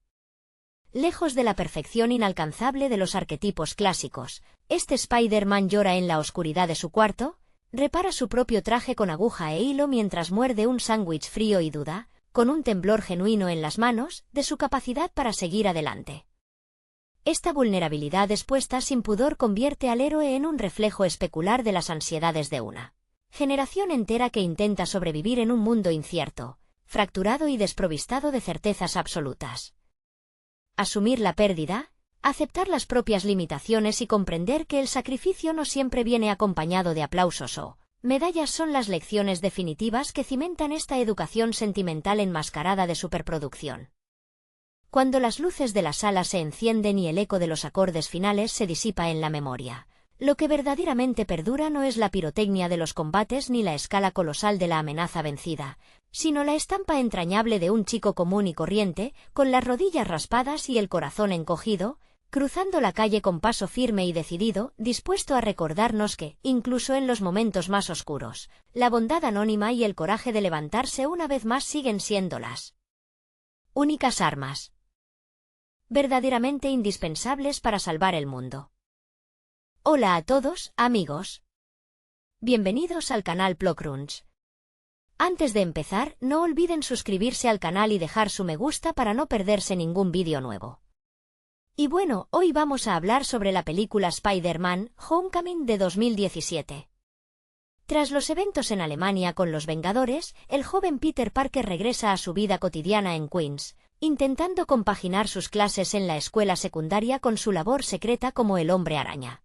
Lejos de la perfección inalcanzable de los arquetipos clásicos, este Spider-Man llora en la oscuridad de su cuarto, repara su propio traje con aguja e hilo mientras muerde un sándwich frío y duda, con un temblor genuino en las manos, de su capacidad para seguir adelante. Esta vulnerabilidad expuesta sin pudor convierte al héroe en un reflejo especular de las ansiedades de una generación entera que intenta sobrevivir en un mundo incierto, fracturado y desprovistado de certezas absolutas. Asumir la pérdida, aceptar las propias limitaciones y comprender que el sacrificio no siempre viene acompañado de aplausos o medallas son las lecciones definitivas que cimentan esta educación sentimental enmascarada de superproducción. Cuando las luces de la sala se encienden y el eco de los acordes finales se disipa en la memoria, lo que verdaderamente perdura no es la pirotecnia de los combates ni la escala colosal de la amenaza vencida, sino la estampa entrañable de un chico común y corriente, con las rodillas raspadas y el corazón encogido, cruzando la calle con paso firme y decidido, dispuesto a recordarnos que, incluso en los momentos más oscuros, la bondad anónima y el coraje de levantarse una vez más siguen siendo las únicas armas verdaderamente indispensables para salvar el mundo. Hola a todos, amigos. Bienvenidos al canal Plocrunch. Antes de empezar, no olviden suscribirse al canal y dejar su me gusta para no perderse ningún vídeo nuevo. Y bueno, hoy vamos a hablar sobre la película Spider-Man: Homecoming de 2017. Tras los eventos en Alemania con los Vengadores, el joven Peter Parker regresa a su vida cotidiana en Queens, intentando compaginar sus clases en la escuela secundaria con su labor secreta como el Hombre Araña.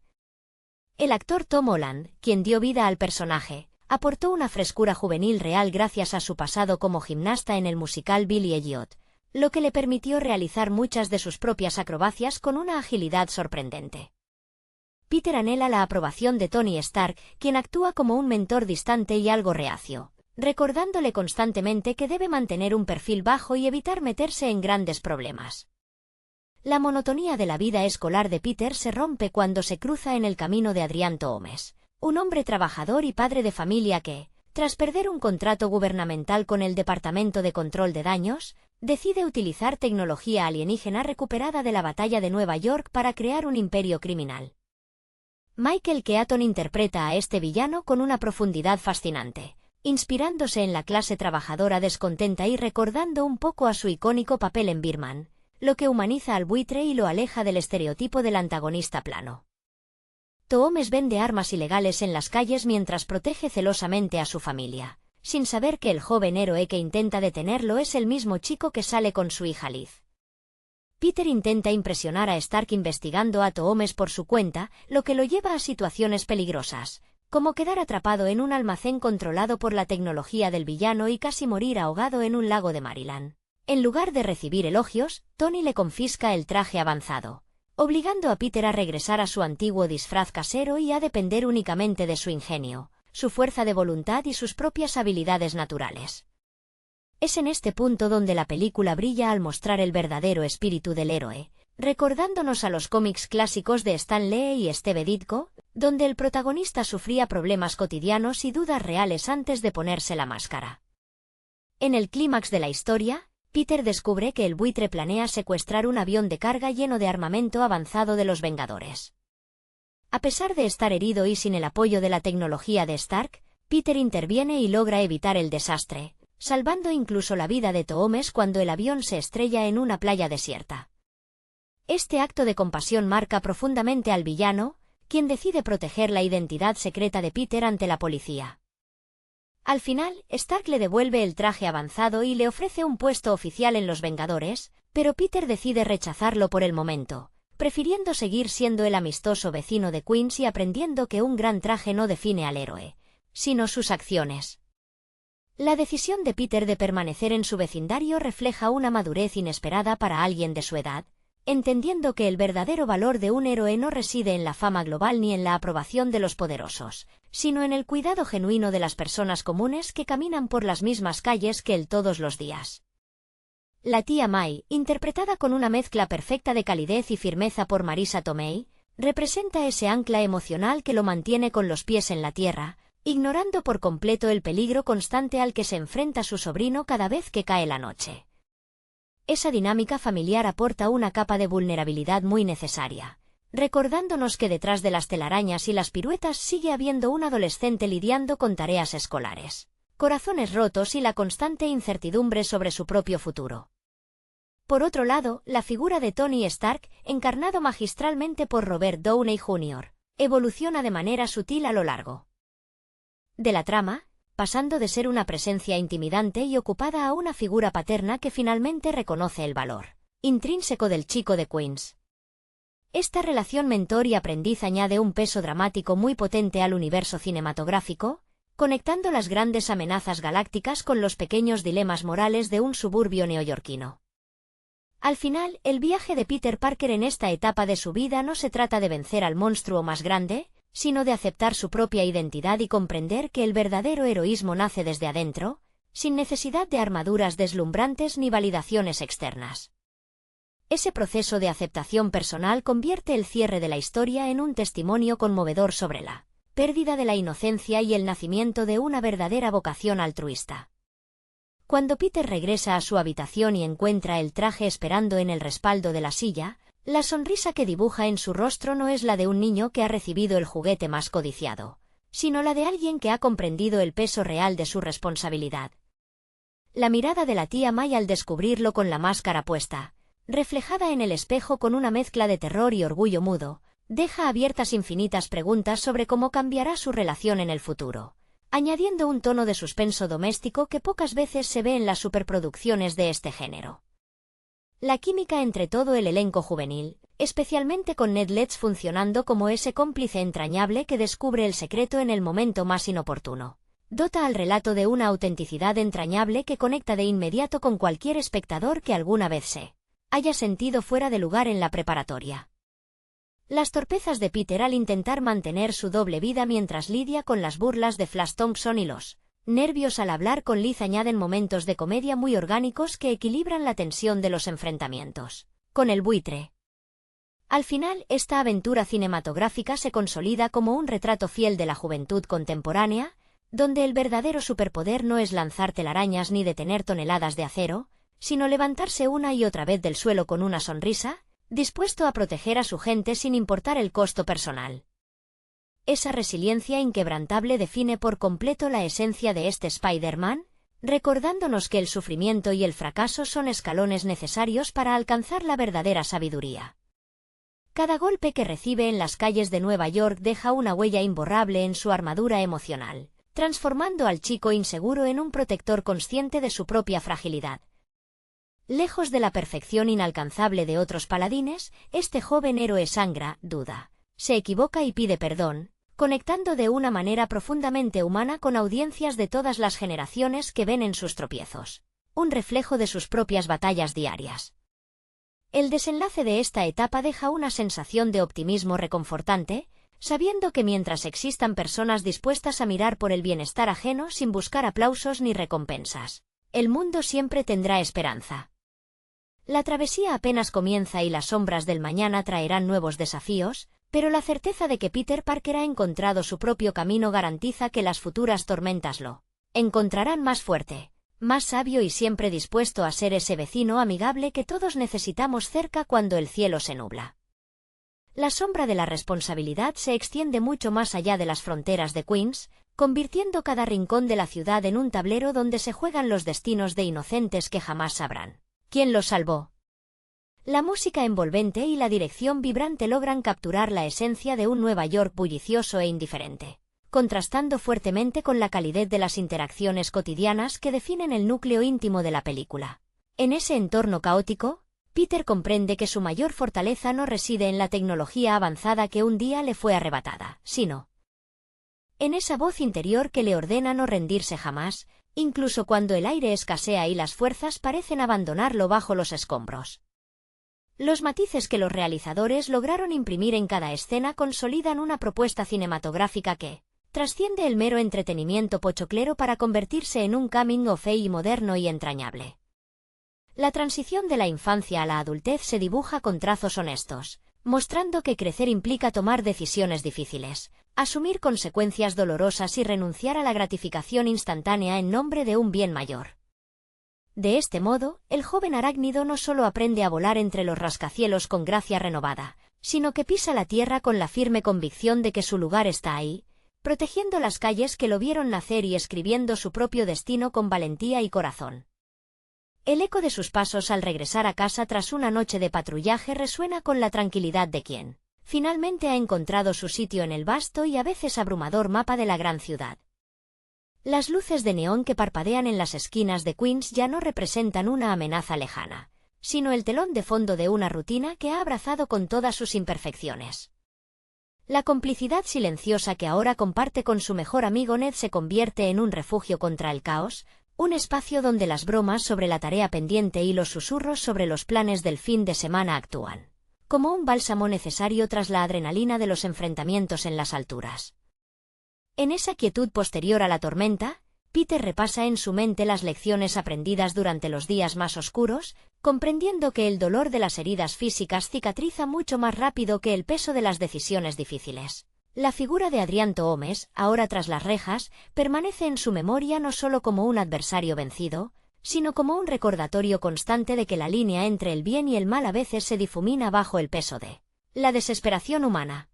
El actor Tom Holland, quien dio vida al personaje, aportó una frescura juvenil real gracias a su pasado como gimnasta en el musical Billy Elliot, lo que le permitió realizar muchas de sus propias acrobacias con una agilidad sorprendente. Peter anhela la aprobación de Tony Stark, quien actúa como un mentor distante y algo reacio, recordándole constantemente que debe mantener un perfil bajo y evitar meterse en grandes problemas. La monotonía de la vida escolar de Peter se rompe cuando se cruza en el camino de Adrián Toomes, un hombre trabajador y padre de familia que, tras perder un contrato gubernamental con el Departamento de Control de Daños, decide utilizar tecnología alienígena recuperada de la Batalla de Nueva York para crear un imperio criminal. Michael Keaton interpreta a este villano con una profundidad fascinante, inspirándose en la clase trabajadora descontenta y recordando un poco a su icónico papel en Birdman, lo que humaniza al buitre y lo aleja del estereotipo del antagonista plano. Toomes vende armas ilegales en las calles mientras protege celosamente a su familia, sin saber que el joven héroe que intenta detenerlo es el mismo chico que sale con su hija Liz. Peter intenta impresionar a Stark investigando a Toomes por su cuenta, lo que lo lleva a situaciones peligrosas, como quedar atrapado en un almacén controlado por la tecnología del villano y casi morir ahogado en un lago de Maryland. En lugar de recibir elogios, Tony le confisca el traje avanzado, obligando a Peter a regresar a su antiguo disfraz casero y a depender únicamente de su ingenio, su fuerza de voluntad y sus propias habilidades naturales. Es en este punto donde la película brilla al mostrar el verdadero espíritu del héroe, recordándonos a los cómics clásicos de Stan Lee y Steve Ditko, donde el protagonista sufría problemas cotidianos y dudas reales antes de ponerse la máscara. En el clímax de la historia, Peter descubre que el buitre planea secuestrar un avión de carga lleno de armamento avanzado de los Vengadores. A pesar de estar herido y sin el apoyo de la tecnología de Stark, Peter interviene y logra evitar el desastre, salvando incluso la vida de Toomes cuando el avión se estrella en una playa desierta. Este acto de compasión marca profundamente al villano, quien decide proteger la identidad secreta de Peter ante la policía. Al final, Stark le devuelve el traje avanzado y le ofrece un puesto oficial en los Vengadores, pero Peter decide rechazarlo por el momento, prefiriendo seguir siendo el amistoso vecino de Queens y aprendiendo que un gran traje no define al héroe, sino sus acciones. La decisión de Peter de permanecer en su vecindario refleja una madurez inesperada para alguien de su edad, entendiendo que el verdadero valor de un héroe no reside en la fama global ni en la aprobación de los poderosos, sino en el cuidado genuino de las personas comunes que caminan por las mismas calles que él todos los días. La tía May, interpretada con una mezcla perfecta de calidez y firmeza por Marisa Tomei, representa ese ancla emocional que lo mantiene con los pies en la tierra, ignorando por completo el peligro constante al que se enfrenta su sobrino cada vez que cae la noche. Esa dinámica familiar aporta una capa de vulnerabilidad muy necesaria, recordándonos que detrás de las telarañas y las piruetas sigue habiendo un adolescente lidiando con tareas escolares, corazones rotos y la constante incertidumbre sobre su propio futuro. Por otro lado, la figura de Tony Stark, encarnado magistralmente por Robert Downey Jr., evoluciona de manera sutil a lo largo de la trama, pasando de ser una presencia intimidante y ocupada a una figura paterna que finalmente reconoce el valor intrínseco del chico de Queens. Esta relación mentor y aprendiz añade un peso dramático muy potente al universo cinematográfico, conectando las grandes amenazas galácticas con los pequeños dilemas morales de un suburbio neoyorquino. Al final, el viaje de Peter Parker en esta etapa de su vida no se trata de vencer al monstruo más grande, sino de aceptar su propia identidad y comprender que el verdadero heroísmo nace desde adentro, sin necesidad de armaduras deslumbrantes ni validaciones externas. Ese proceso de aceptación personal convierte el cierre de la historia en un testimonio conmovedor sobre la pérdida de la inocencia y el nacimiento de una verdadera vocación altruista. Cuando Peter regresa a su habitación y encuentra el traje esperando en el respaldo de la silla, la sonrisa que dibuja en su rostro no es la de un niño que ha recibido el juguete más codiciado, sino la de alguien que ha comprendido el peso real de su responsabilidad. La mirada de la tía May al descubrirlo con la máscara puesta, reflejada en el espejo con una mezcla de terror y orgullo mudo, deja abiertas infinitas preguntas sobre cómo cambiará su relación en el futuro, añadiendo un tono de suspenso doméstico que pocas veces se ve en las superproducciones de este género. La química entre todo el elenco juvenil, especialmente con Ned Leeds funcionando como ese cómplice entrañable que descubre el secreto en el momento más inoportuno, dota al relato de una autenticidad entrañable que conecta de inmediato con cualquier espectador que alguna vez se haya sentido fuera de lugar en la preparatoria. Las torpezas de Peter al intentar mantener su doble vida mientras lidia con las burlas de Flash Thompson y los nervios al hablar con Liz añaden momentos de comedia muy orgánicos que equilibran la tensión de los enfrentamientos con el buitre. Al final, esta aventura cinematográfica se consolida como un retrato fiel de la juventud contemporánea, donde el verdadero superpoder no es lanzar telarañas ni detener toneladas de acero, sino levantarse una y otra vez del suelo con una sonrisa, dispuesto a proteger a su gente sin importar el costo personal. Esa resiliencia inquebrantable define por completo la esencia de este Spider-Man, recordándonos que el sufrimiento y el fracaso son escalones necesarios para alcanzar la verdadera sabiduría. Cada golpe que recibe en las calles de Nueva York deja una huella imborrable en su armadura emocional, transformando al chico inseguro en un protector consciente de su propia fragilidad. Lejos de la perfección inalcanzable de otros paladines, este joven héroe sangra, duda, se equivoca y pide perdón, conectando de una manera profundamente humana con audiencias de todas las generaciones que ven en sus tropiezos un reflejo de sus propias batallas diarias. El desenlace de esta etapa deja una sensación de optimismo reconfortante, sabiendo que mientras existan personas dispuestas a mirar por el bienestar ajeno sin buscar aplausos ni recompensas, el mundo siempre tendrá esperanza. La travesía apenas comienza y las sombras del mañana traerán nuevos desafíos, pero la certeza de que Peter Parker ha encontrado su propio camino garantiza que las futuras tormentas lo encontrarán más fuerte, más sabio y siempre dispuesto a ser ese vecino amigable que todos necesitamos cerca cuando el cielo se nubla. La sombra de la responsabilidad se extiende mucho más allá de las fronteras de Queens, convirtiendo cada rincón de la ciudad en un tablero donde se juegan los destinos de inocentes que jamás sabrán quién los salvó. La música envolvente y la dirección vibrante logran capturar la esencia de un Nueva York bullicioso e indiferente, contrastando fuertemente con la calidez de las interacciones cotidianas que definen el núcleo íntimo de la película. En ese entorno caótico, Peter comprende que su mayor fortaleza no reside en la tecnología avanzada que un día le fue arrebatada, sino en esa voz interior que le ordena no rendirse jamás, incluso cuando el aire escasea y las fuerzas parecen abandonarlo bajo los escombros. Los matices que los realizadores lograron imprimir en cada escena consolidan una propuesta cinematográfica que trasciende el mero entretenimiento pochoclero para convertirse en un coming of age moderno y entrañable. La transición de la infancia a la adultez se dibuja con trazos honestos, mostrando que crecer implica tomar decisiones difíciles, asumir consecuencias dolorosas y renunciar a la gratificación instantánea en nombre de un bien mayor. De este modo, el joven arácnido no solo aprende a volar entre los rascacielos con gracia renovada, sino que pisa la tierra con la firme convicción de que su lugar está ahí, protegiendo las calles que lo vieron nacer y escribiendo su propio destino con valentía y corazón. El eco de sus pasos al regresar a casa tras una noche de patrullaje resuena con la tranquilidad de quien finalmente ha encontrado su sitio en el vasto y a veces abrumador mapa de la gran ciudad. Las luces de neón que parpadean en las esquinas de Queens ya no representan una amenaza lejana, sino el telón de fondo de una rutina que ha abrazado con todas sus imperfecciones. La complicidad silenciosa que ahora comparte con su mejor amigo Ned se convierte en un refugio contra el caos, un espacio donde las bromas sobre la tarea pendiente y los susurros sobre los planes del fin de semana actúan como un bálsamo necesario tras la adrenalina de los enfrentamientos en las alturas. En esa quietud posterior a la tormenta, Peter repasa en su mente las lecciones aprendidas durante los días más oscuros, comprendiendo que el dolor de las heridas físicas cicatriza mucho más rápido que el peso de las decisiones difíciles. La figura de Adrián Toomes, ahora tras las rejas, permanece en su memoria no solo como un adversario vencido, sino como un recordatorio constante de que la línea entre el bien y el mal a veces se difumina bajo el peso de la desesperación humana.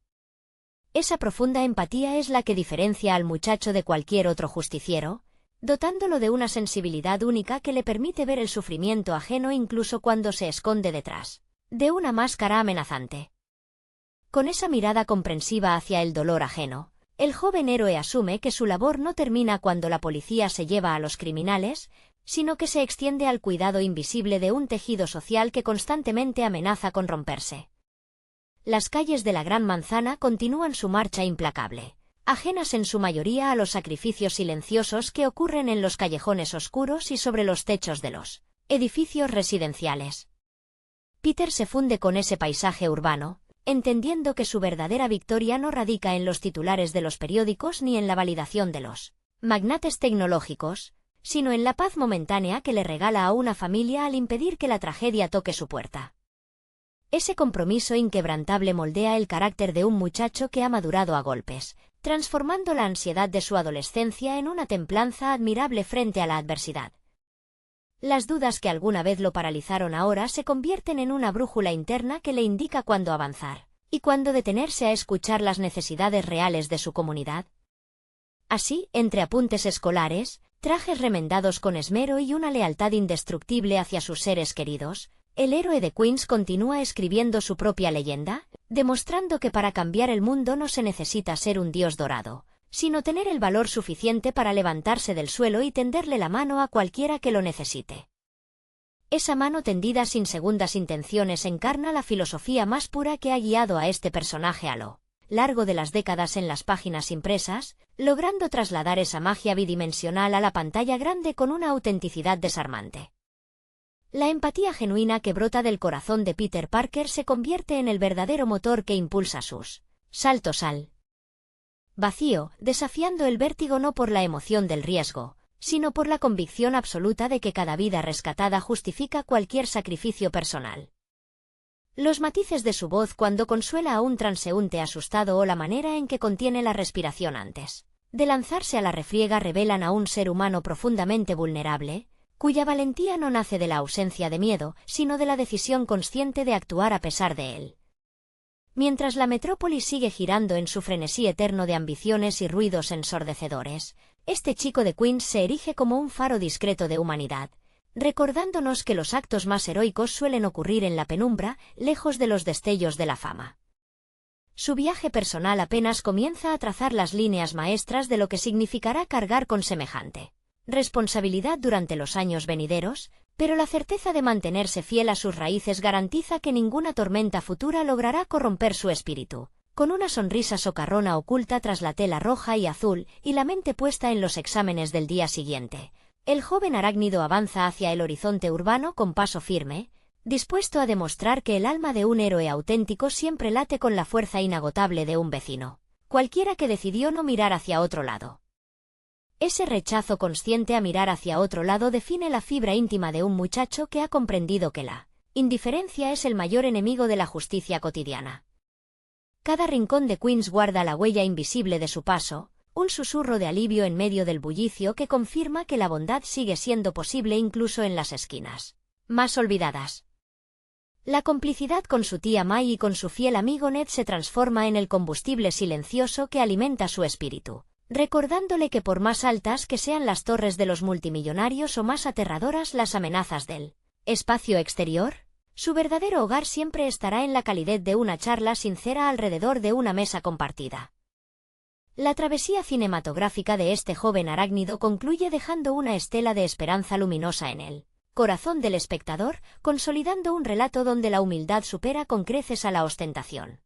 Esa profunda empatía es la que diferencia al muchacho de cualquier otro justiciero, dotándolo de una sensibilidad única que le permite ver el sufrimiento ajeno incluso cuando se esconde detrás de una máscara amenazante. Con esa mirada comprensiva hacia el dolor ajeno, el joven héroe asume que su labor no termina cuando la policía se lleva a los criminales, sino que se extiende al cuidado invisible de un tejido social que constantemente amenaza con romperse. Las calles de la Gran Manzana continúan su marcha implacable, ajenas en su mayoría a los sacrificios silenciosos que ocurren en los callejones oscuros y sobre los techos de los edificios residenciales. Peter se funde con ese paisaje urbano, entendiendo que su verdadera victoria no radica en los titulares de los periódicos ni en la validación de los magnates tecnológicos, sino en la paz momentánea que le regala a una familia al impedir que la tragedia toque su puerta. Ese compromiso inquebrantable moldea el carácter de un muchacho que ha madurado a golpes, transformando la ansiedad de su adolescencia en una templanza admirable frente a la adversidad. Las dudas que alguna vez lo paralizaron ahora se convierten en una brújula interna que le indica cuándo avanzar y cuándo detenerse a escuchar las necesidades reales de su comunidad. Así, entre apuntes escolares, trajes remendados con esmero y una lealtad indestructible hacia sus seres queridos, el héroe de Queens continúa escribiendo su propia leyenda, demostrando que para cambiar el mundo no se necesita ser un dios dorado, sino tener el valor suficiente para levantarse del suelo y tenderle la mano a cualquiera que lo necesite. Esa mano tendida sin segundas intenciones encarna la filosofía más pura que ha guiado a este personaje a lo largo de las décadas en las páginas impresas, logrando trasladar esa magia bidimensional a la pantalla grande con una autenticidad desarmante. La empatía genuina que brota del corazón de Peter Parker se convierte en el verdadero motor que impulsa sus saltos al vacío, desafiando el vértigo no por la emoción del riesgo, sino por la convicción absoluta de que cada vida rescatada justifica cualquier sacrificio personal. Los matices de su voz cuando consuela a un transeúnte asustado o la manera en que contiene la respiración antes de lanzarse a la refriega revelan a un ser humano profundamente vulnerable, cuya valentía no nace de la ausencia de miedo, sino de la decisión consciente de actuar a pesar de él. Mientras la metrópoli sigue girando en su frenesí eterno de ambiciones y ruidos ensordecedores, este chico de Queens se erige como un faro discreto de humanidad, recordándonos que los actos más heroicos suelen ocurrir en la penumbra, lejos de los destellos de la fama. Su viaje personal apenas comienza a trazar las líneas maestras de lo que significará cargar con semejante responsabilidad durante los años venideros, pero la certeza de mantenerse fiel a sus raíces garantiza que ninguna tormenta futura logrará corromper su espíritu. Con una sonrisa socarrona oculta tras la tela roja y azul y la mente puesta en los exámenes del día siguiente, el joven arácnido avanza hacia el horizonte urbano con paso firme, dispuesto a demostrar que el alma de un héroe auténtico siempre late con la fuerza inagotable de un vecino, cualquiera que decidió no mirar hacia otro lado. Ese rechazo consciente a mirar hacia otro lado define la fibra íntima de un muchacho que ha comprendido que la indiferencia es el mayor enemigo de la justicia cotidiana. Cada rincón de Queens guarda la huella invisible de su paso, un susurro de alivio en medio del bullicio que confirma que la bondad sigue siendo posible incluso en las esquinas más olvidadas. La complicidad con su tía May y con su fiel amigo Ned se transforma en el combustible silencioso que alimenta su espíritu, recordándole que por más altas que sean las torres de los multimillonarios o más aterradoras las amenazas del espacio exterior, su verdadero hogar siempre estará en la calidez de una charla sincera alrededor de una mesa compartida. La travesía cinematográfica de este joven arácnido concluye dejando una estela de esperanza luminosa en él corazón del espectador, consolidando un relato donde la humildad supera con creces a la ostentación.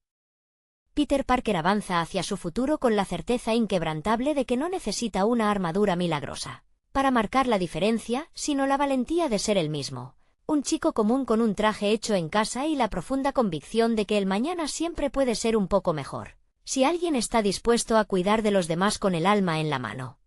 Peter Parker avanza hacia su futuro con la certeza inquebrantable de que no necesita una armadura milagrosa para marcar la diferencia, sino la valentía de ser él mismo, un chico común con un traje hecho en casa y la profunda convicción de que el mañana siempre puede ser un poco mejor, si alguien está dispuesto a cuidar de los demás con el alma en la mano.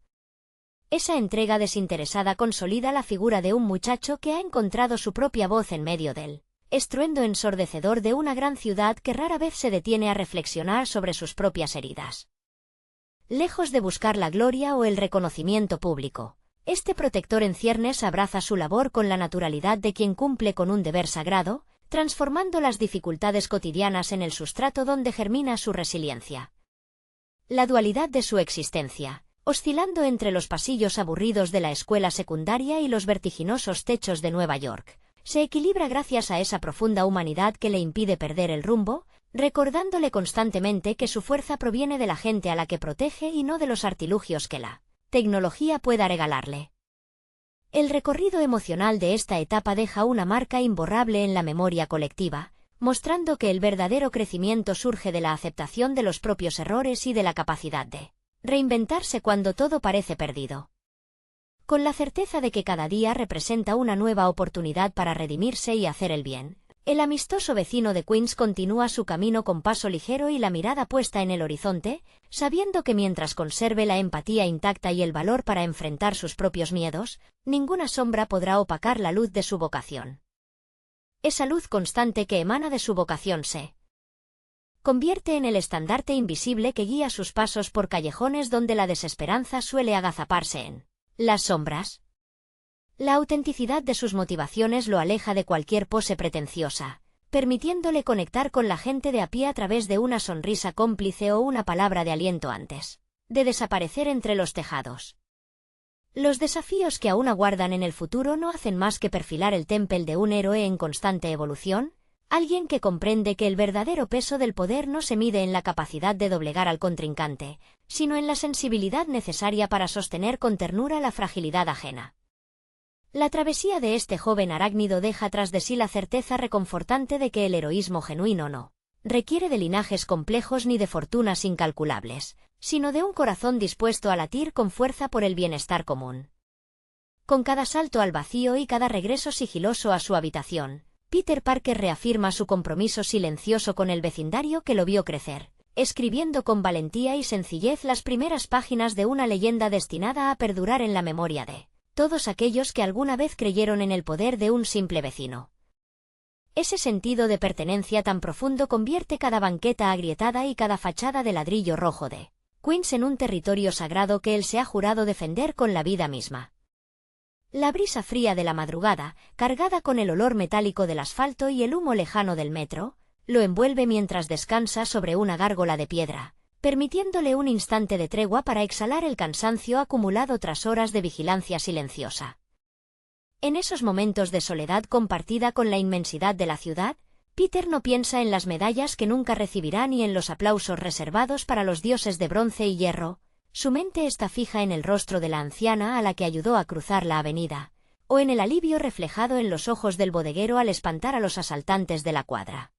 Esa entrega desinteresada consolida la figura de un muchacho que ha encontrado su propia voz en medio del estruendo ensordecedor de una gran ciudad que rara vez se detiene a reflexionar sobre sus propias heridas. Lejos de buscar la gloria o el reconocimiento público, este protector en ciernes abraza su labor con la naturalidad de quien cumple con un deber sagrado, transformando las dificultades cotidianas en el sustrato donde germina su resiliencia. La dualidad de su existencia, oscilando entre los pasillos aburridos de la escuela secundaria y los vertiginosos techos de Nueva York, se equilibra gracias a esa profunda humanidad que le impide perder el rumbo, recordándole constantemente que su fuerza proviene de la gente a la que protege y no de los artilugios que la tecnología pueda regalarle. El recorrido emocional de esta etapa deja una marca imborrable en la memoria colectiva, mostrando que el verdadero crecimiento surge de la aceptación de los propios errores y de la capacidad de reinventarse cuando todo parece perdido. Con la certeza de que cada día representa una nueva oportunidad para redimirse y hacer el bien, el amistoso vecino de Queens continúa su camino con paso ligero y la mirada puesta en el horizonte, sabiendo que mientras conserve la empatía intacta y el valor para enfrentar sus propios miedos, ninguna sombra podrá opacar la luz de su vocación. Esa luz constante que emana de su vocación se convierte en el estandarte invisible que guía sus pasos por callejones donde la desesperanza suele agazaparse en las sombras. La autenticidad de sus motivaciones lo aleja de cualquier pose pretenciosa, permitiéndole conectar con la gente de a pie a través de una sonrisa cómplice o una palabra de aliento antes de desaparecer entre los tejados. Los desafíos que aún aguardan en el futuro no hacen más que perfilar el temple de un héroe en constante evolución, alguien que comprende que el verdadero peso del poder no se mide en la capacidad de doblegar al contrincante, sino en la sensibilidad necesaria para sostener con ternura la fragilidad ajena. La travesía de este joven arácnido deja tras de sí la certeza reconfortante de que el heroísmo genuino no requiere de linajes complejos ni de fortunas incalculables, sino de un corazón dispuesto a latir con fuerza por el bienestar común. Con cada salto al vacío y cada regreso sigiloso a su habitación, Peter Parker reafirma su compromiso silencioso con el vecindario que lo vio crecer, escribiendo con valentía y sencillez las primeras páginas de una leyenda destinada a perdurar en la memoria de todos aquellos que alguna vez creyeron en el poder de un simple vecino. Ese sentido de pertenencia tan profundo convierte cada banqueta agrietada y cada fachada de ladrillo rojo de Queens en un territorio sagrado que él se ha jurado defender con la vida misma. La brisa fría de la madrugada, cargada con el olor metálico del asfalto y el humo lejano del metro, lo envuelve mientras descansa sobre una gárgola de piedra, permitiéndole un instante de tregua para exhalar el cansancio acumulado tras horas de vigilancia silenciosa. En esos momentos de soledad compartida con la inmensidad de la ciudad, Peter no piensa en las medallas que nunca recibirá ni en los aplausos reservados para los dioses de bronce y hierro. Su mente está fija en el rostro de la anciana a la que ayudó a cruzar la avenida, o en el alivio reflejado en los ojos del bodeguero al espantar a los asaltantes de la cuadra.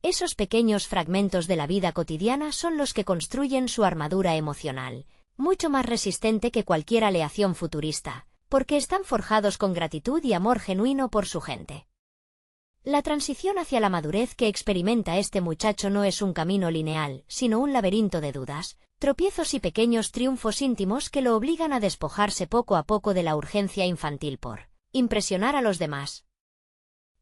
Esos pequeños fragmentos de la vida cotidiana son los que construyen su armadura emocional, mucho más resistente que cualquier aleación futurista, porque están forjados con gratitud y amor genuino por su gente. La transición hacia la madurez que experimenta este muchacho no es un camino lineal, sino un laberinto de dudas, tropiezos y pequeños triunfos íntimos que lo obligan a despojarse poco a poco de la urgencia infantil por impresionar a los demás.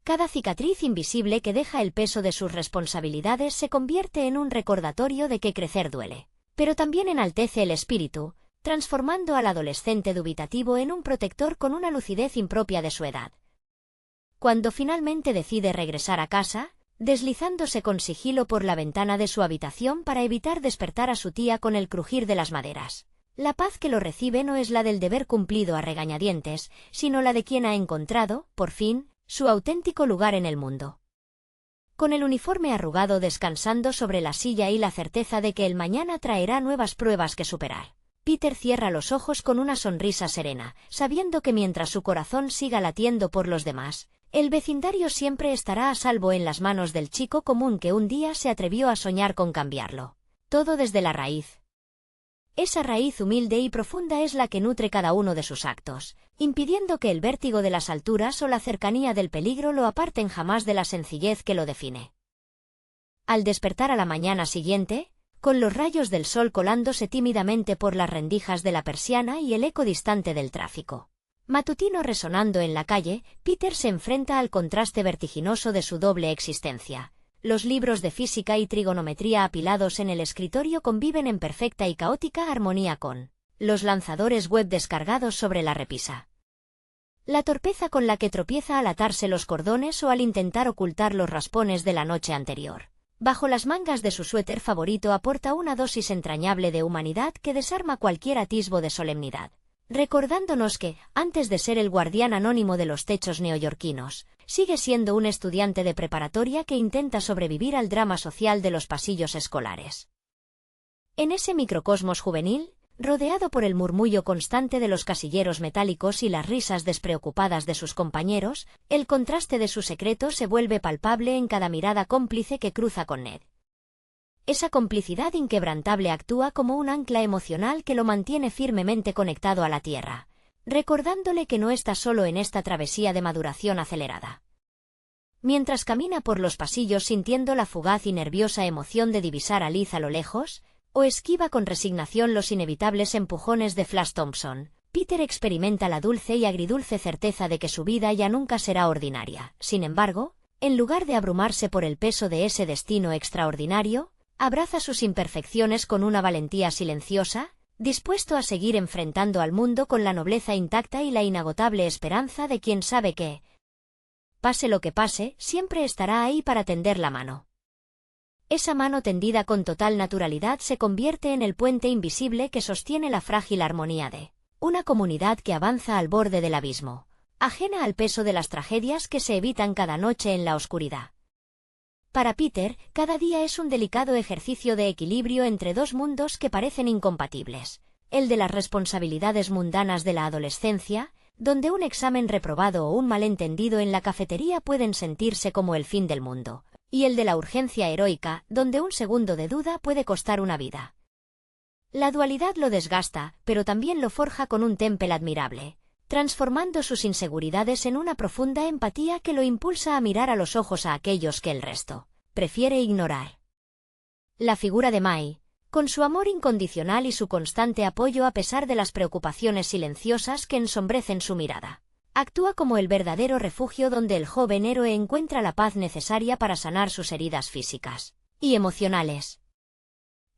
Cada cicatriz invisible que deja el peso de sus responsabilidades se convierte en un recordatorio de que crecer duele, pero también enaltece el espíritu, transformando al adolescente dubitativo en un protector con una lucidez impropia de su edad. Cuando finalmente decide regresar a casa, deslizándose con sigilo por la ventana de su habitación para evitar despertar a su tía con el crujir de las maderas, la paz que lo recibe no es la del deber cumplido a regañadientes, sino la de quien ha encontrado, por fin, su auténtico lugar en el mundo. Con el uniforme arrugado descansando sobre la silla y la certeza de que el mañana traerá nuevas pruebas que superar, Peter cierra los ojos con una sonrisa serena, sabiendo que mientras su corazón siga latiendo por los demás, el vecindario siempre estará a salvo en las manos del chico común que un día se atrevió a soñar con cambiarlo. Todo desde la raíz. Esa raíz humilde y profunda es la que nutre cada uno de sus actos, impidiendo que el vértigo de las alturas o la cercanía del peligro lo aparten jamás de la sencillez que lo define. Al despertar a la mañana siguiente, con los rayos del sol colándose tímidamente por las rendijas de la persiana y el eco distante del tráfico matutino resonando en la calle, Peter se enfrenta al contraste vertiginoso de su doble existencia. Los libros de física y trigonometría apilados en el escritorio conviven en perfecta y caótica armonía con los lanzadores web descargados sobre la repisa. La torpeza con la que tropieza al atarse los cordones o al intentar ocultar los raspones de la noche anterior bajo las mangas de su suéter favorito aporta una dosis entrañable de humanidad que desarma cualquier atisbo de solemnidad, recordándonos que, antes de ser el guardián anónimo de los techos neoyorquinos, sigue siendo un estudiante de preparatoria que intenta sobrevivir al drama social de los pasillos escolares. En ese microcosmos juvenil, rodeado por el murmullo constante de los casilleros metálicos y las risas despreocupadas de sus compañeros, el contraste de su secreto se vuelve palpable en cada mirada cómplice que cruza con Ned. Esa complicidad inquebrantable actúa como un ancla emocional que lo mantiene firmemente conectado a la tierra, recordándole que no está solo en esta travesía de maduración acelerada. Mientras camina por los pasillos sintiendo la fugaz y nerviosa emoción de divisar a Liz a lo lejos, o esquiva con resignación los inevitables empujones de Flash Thompson, Peter experimenta la dulce y agridulce certeza de que su vida ya nunca será ordinaria. Sin embargo, en lugar de abrumarse por el peso de ese destino extraordinario, abraza sus imperfecciones con una valentía silenciosa, dispuesto a seguir enfrentando al mundo con la nobleza intacta y la inagotable esperanza de quien sabe que, pase lo que pase, siempre estará ahí para tender la mano. Esa mano tendida con total naturalidad se convierte en el puente invisible que sostiene la frágil armonía de una comunidad que avanza al borde del abismo, ajena al peso de las tragedias que se evitan cada noche en la oscuridad. Para Peter, cada día es un delicado ejercicio de equilibrio entre dos mundos que parecen incompatibles, el de las responsabilidades mundanas de la adolescencia, donde un examen reprobado o un malentendido en la cafetería pueden sentirse como el fin del mundo, y el de la urgencia heroica, donde un segundo de duda puede costar una vida. La dualidad lo desgasta, pero también lo forja con un temple admirable, transformando sus inseguridades en una profunda empatía que lo impulsa a mirar a los ojos a aquellos que el resto prefiere ignorar. La figura de Mai, con su amor incondicional y su constante apoyo a pesar de las preocupaciones silenciosas que ensombrecen su mirada, actúa como el verdadero refugio donde el joven héroe encuentra la paz necesaria para sanar sus heridas físicas y emocionales.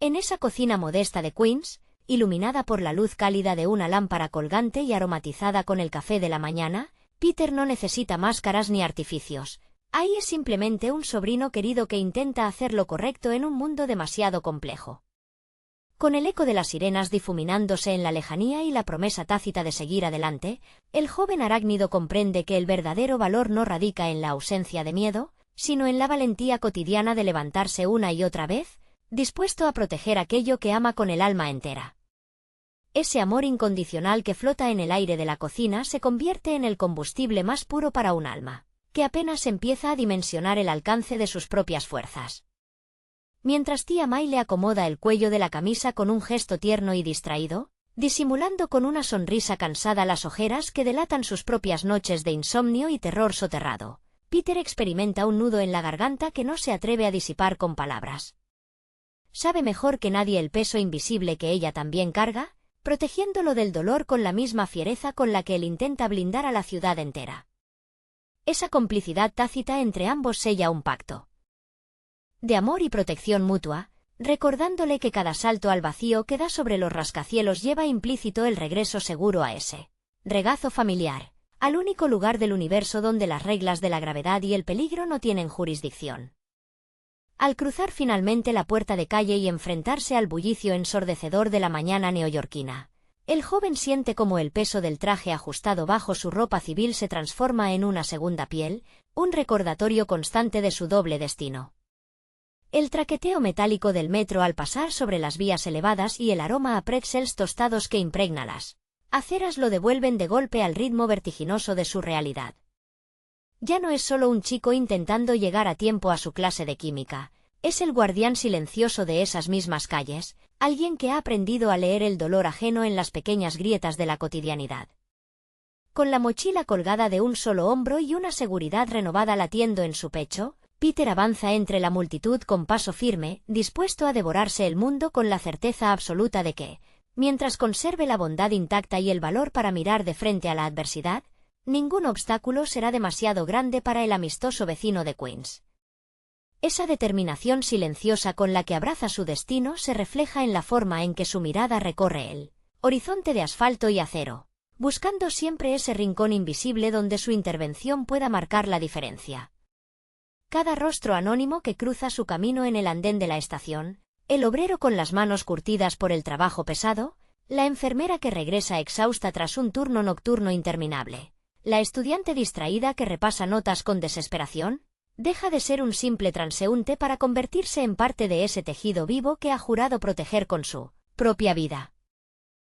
En esa cocina modesta de Queens, iluminada por la luz cálida de una lámpara colgante y aromatizada con el café de la mañana, Peter no necesita máscaras ni artificios. Ahí es simplemente un sobrino querido que intenta hacer lo correcto en un mundo demasiado complejo. Con el eco de las sirenas difuminándose en la lejanía y la promesa tácita de seguir adelante, el joven arácnido comprende que el verdadero valor no radica en la ausencia de miedo, sino en la valentía cotidiana de levantarse una y otra vez, dispuesto a proteger aquello que ama con el alma entera. Ese amor incondicional que flota en el aire de la cocina se convierte en el combustible más puro para un alma, que apenas empieza a dimensionar el alcance de sus propias fuerzas. Mientras tía May le acomoda el cuello de la camisa con un gesto tierno y distraído, disimulando con una sonrisa cansada las ojeras que delatan sus propias noches de insomnio y terror soterrado, Peter experimenta un nudo en la garganta que no se atreve a disipar con palabras. Sabe mejor que nadie el peso invisible que ella también carga, protegiéndolo del dolor con la misma fiereza con la que él intenta blindar a la ciudad entera. Esa complicidad tácita entre ambos sella un pacto de amor y protección mutua, recordándole que cada salto al vacío que da sobre los rascacielos lleva implícito el regreso seguro a ese regazo familiar, al único lugar del universo donde las reglas de la gravedad y el peligro no tienen jurisdicción. Al cruzar finalmente la puerta de calle y enfrentarse al bullicio ensordecedor de la mañana neoyorquina, el joven siente como el peso del traje ajustado bajo su ropa civil se transforma en una segunda piel, un recordatorio constante de su doble destino. El traqueteo metálico del metro al pasar sobre las vías elevadas y el aroma a pretzels tostados que impregna las aceras lo devuelven de golpe al ritmo vertiginoso de su realidad. Ya no es solo un chico intentando llegar a tiempo a su clase de química, es el guardián silencioso de esas mismas calles, alguien que ha aprendido a leer el dolor ajeno en las pequeñas grietas de la cotidianidad. Con la mochila colgada de un solo hombro y una seguridad renovada latiendo en su pecho, Peter avanza entre la multitud con paso firme, dispuesto a devorarse el mundo con la certeza absoluta de que, mientras conserve la bondad intacta y el valor para mirar de frente a la adversidad, ningún obstáculo será demasiado grande para el amistoso vecino de Queens. Esa determinación silenciosa con la que abraza su destino se refleja en la forma en que su mirada recorre el horizonte de asfalto y acero, buscando siempre ese rincón invisible donde su intervención pueda marcar la diferencia. Cada rostro anónimo que cruza su camino en el andén de la estación, el obrero con las manos curtidas por el trabajo pesado, la enfermera que regresa exhausta tras un turno nocturno interminable, la estudiante distraída que repasa notas con desesperación, deja de ser un simple transeúnte para convertirse en parte de ese tejido vivo que ha jurado proteger con su propia vida.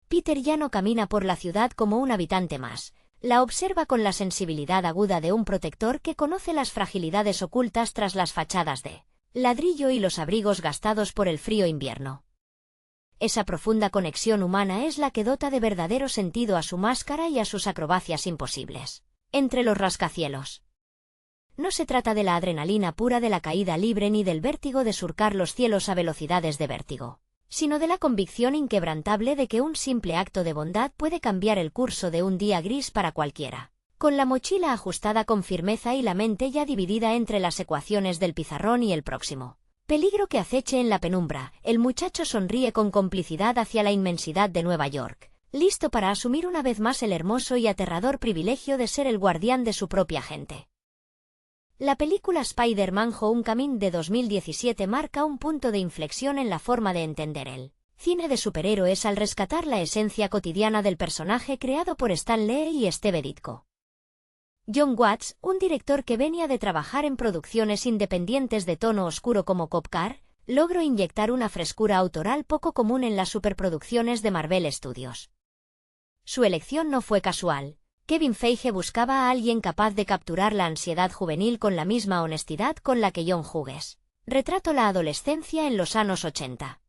Peter ya no camina por la ciudad como un habitante más, la observa con la sensibilidad aguda de un protector que conoce las fragilidades ocultas tras las fachadas de ladrillo y los abrigos gastados por el frío invierno. Esa profunda conexión humana es la que dota de verdadero sentido a su máscara y a sus acrobacias imposibles entre los rascacielos. No se trata de la adrenalina pura de la caída libre ni del vértigo de surcar los cielos a velocidades de vértigo, sino de la convicción inquebrantable de que un simple acto de bondad puede cambiar el curso de un día gris para cualquiera. Con la mochila ajustada con firmeza y la mente ya dividida entre las ecuaciones del pizarrón y el próximo peligro que aceche en la penumbra, el muchacho sonríe con complicidad hacia la inmensidad de Nueva York, listo para asumir una vez más el hermoso y aterrador privilegio de ser el guardián de su propia gente. La película Spider-Man Homecoming de 2017 marca un punto de inflexión en la forma de entender el cine de superhéroes al rescatar la esencia cotidiana del personaje creado por Stan Lee y Steve Ditko. John Watts, un director que venía de trabajar en producciones independientes de tono oscuro como Cop Car, logró inyectar una frescura autoral poco común en las superproducciones de Marvel Studios. Su elección no fue casual. Kevin Feige buscaba a alguien capaz de capturar la ansiedad juvenil con la misma honestidad con la que John Hughes retrató la adolescencia en los años 80.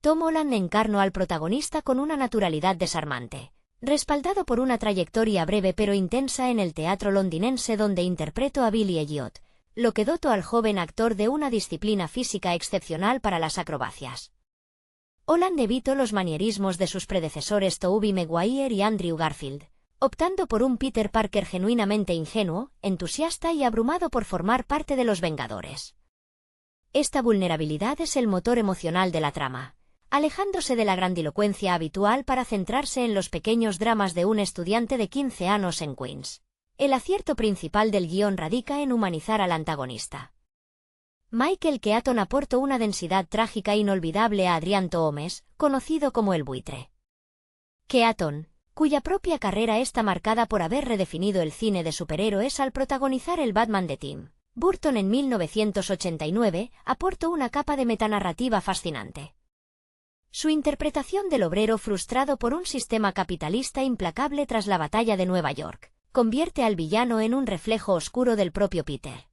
Tom Holland encarnó al protagonista con una naturalidad desarmante, respaldado por una trayectoria breve pero intensa en el teatro londinense donde interpretó a Billy Elliot, lo que dotó al joven actor de una disciplina física excepcional para las acrobacias. Holland evitó los manierismos de sus predecesores Tobey Maguire y Andrew Garfield, optando por un Peter Parker genuinamente ingenuo, entusiasta y abrumado por formar parte de los Vengadores. Esta vulnerabilidad es el motor emocional de la trama, alejándose de la grandilocuencia habitual para centrarse en los pequeños dramas de un estudiante de 15 años en Queens. El acierto principal del guión radica en humanizar al antagonista. Michael Keaton aportó una densidad trágica inolvidable a Adrian Toomes, conocido como el buitre. Keaton, cuya propia carrera está marcada por haber redefinido el cine de superhéroes al protagonizar el Batman de Tim Burton en 1989, aportó una capa de metanarrativa fascinante. Su interpretación del obrero frustrado por un sistema capitalista implacable tras la batalla de Nueva York, convierte al villano en un reflejo oscuro del propio Peter.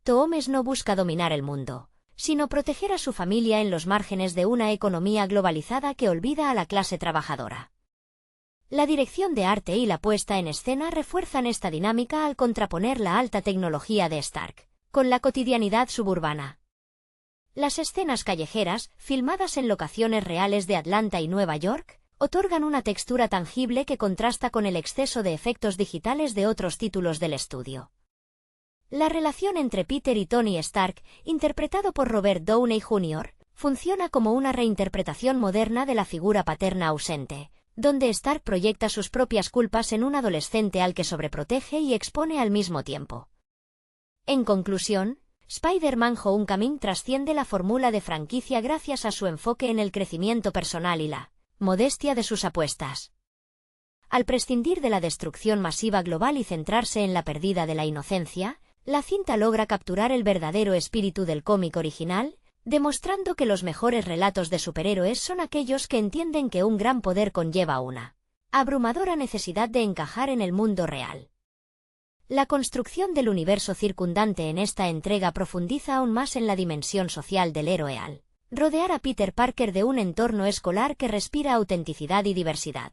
Toomes no busca dominar el mundo, sino proteger a su familia en los márgenes de una economía globalizada que olvida a la clase trabajadora. La dirección de arte y la puesta en escena refuerzan esta dinámica al contraponer la alta tecnología de Stark con la cotidianidad suburbana. Las escenas callejeras, filmadas en locaciones reales de Atlanta y Nueva York, otorgan una textura tangible que contrasta con el exceso de efectos digitales de otros títulos del estudio. La relación entre Peter y Tony Stark, interpretado por Robert Downey Jr., funciona como una reinterpretación moderna de la figura paterna ausente, donde Stark proyecta sus propias culpas en un adolescente al que sobreprotege y expone al mismo tiempo. En conclusión, Spider-Man Homecoming trasciende la fórmula de franquicia gracias a su enfoque en el crecimiento personal y la modestia de sus apuestas. Al prescindir de la destrucción masiva global y centrarse en la pérdida de la inocencia, la cinta logra capturar el verdadero espíritu del cómic original, demostrando que los mejores relatos de superhéroes son aquellos que entienden que un gran poder conlleva una abrumadora necesidad de encajar en el mundo real. La construcción del universo circundante en esta entrega profundiza aún más en la dimensión social del héroe al rodear a Peter Parker de un entorno escolar que respira autenticidad y diversidad.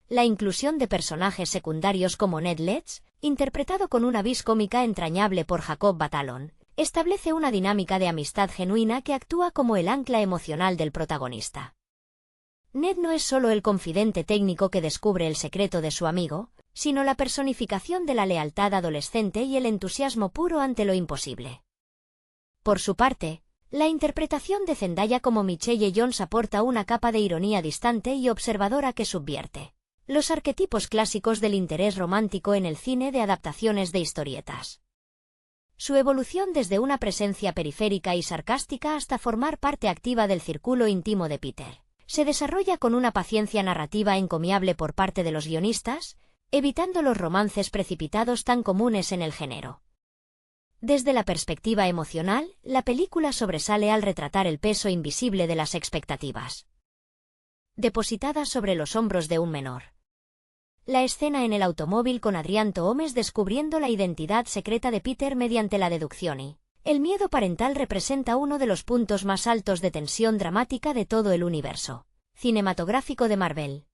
La inclusión de personajes secundarios como Ned Leeds, interpretado con una vis cómica entrañable por Jacob Batalon, establece una dinámica de amistad genuina que actúa como el ancla emocional del protagonista. Ned no es solo el confidente técnico que descubre el secreto de su amigo, sino la personificación de la lealtad adolescente y el entusiasmo puro ante lo imposible. Por su parte, la interpretación de Zendaya como Michelle Jones aporta una capa de ironía distante y observadora que subvierte los arquetipos clásicos del interés romántico en el cine de adaptaciones de historietas. Su evolución desde una presencia periférica y sarcástica hasta formar parte activa del círculo íntimo de Peter se desarrolla con una paciencia narrativa encomiable por parte de los guionistas, evitando los romances precipitados tan comunes en el género. Desde la perspectiva emocional, la película sobresale al retratar el peso invisible de las expectativas depositadas sobre los hombros de un menor. La escena en el automóvil con Adrián Toomes descubriendo la identidad secreta de Peter mediante la deducción y el miedo parental representa uno de los puntos más altos de tensión dramática de todo el universo cinematográfico de Marvel.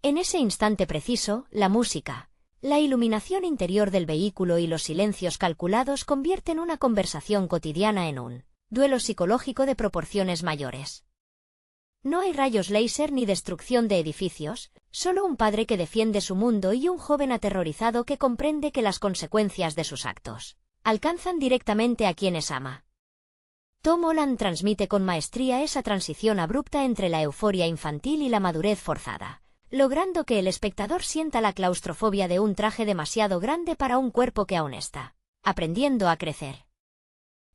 En ese instante preciso, la música, la iluminación interior del vehículo y los silencios calculados convierten una conversación cotidiana en un duelo psicológico de proporciones mayores. No hay rayos láser ni destrucción de edificios, solo un padre que defiende su mundo y un joven aterrorizado que comprende que las consecuencias de sus actos alcanzan directamente a quienes ama. Tom Holland transmite con maestría esa transición abrupta entre la euforia infantil y la madurez forzada, logrando que el espectador sienta la claustrofobia de un traje demasiado grande para un cuerpo que aún está aprendiendo a crecer.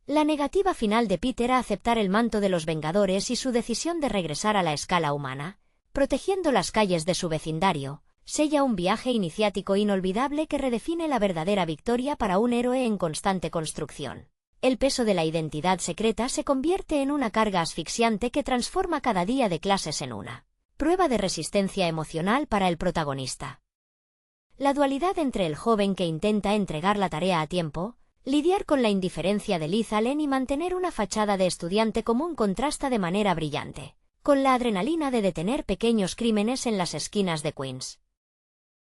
La negativa final de Peter a aceptar el manto de los Vengadores y su decisión de regresar a la escala humana, protegiendo las calles de su vecindario, sella un viaje iniciático inolvidable que redefine la verdadera victoria para un héroe en constante construcción. El peso de la identidad secreta se convierte en una carga asfixiante que transforma cada día de clases en una prueba de resistencia emocional para el protagonista. La dualidad entre el joven que intenta entregar la tarea a tiempo, lidiar con la indiferencia de Liz Allen y mantener una fachada de estudiante común contrasta de manera brillante con la adrenalina de detener pequeños crímenes en las esquinas de Queens.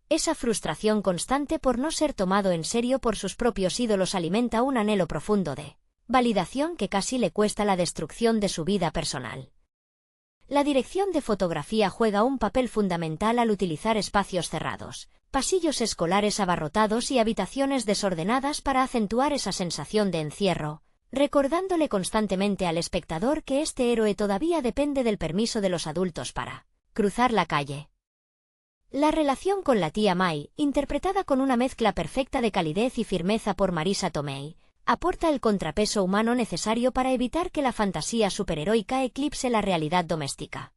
Esa frustración constante por no ser tomado en serio por sus propios ídolos alimenta un anhelo profundo de validación que casi le cuesta la destrucción de su vida personal. La dirección de fotografía juega un papel fundamental al utilizar espacios cerrados, pasillos escolares abarrotados y habitaciones desordenadas para acentuar esa sensación de encierro, recordándole constantemente al espectador que este héroe todavía depende del permiso de los adultos para cruzar la calle. La relación con la tía May, interpretada con una mezcla perfecta de calidez y firmeza por Marisa Tomei, aporta el contrapeso humano necesario para evitar que la fantasía superheroica eclipse la realidad doméstica.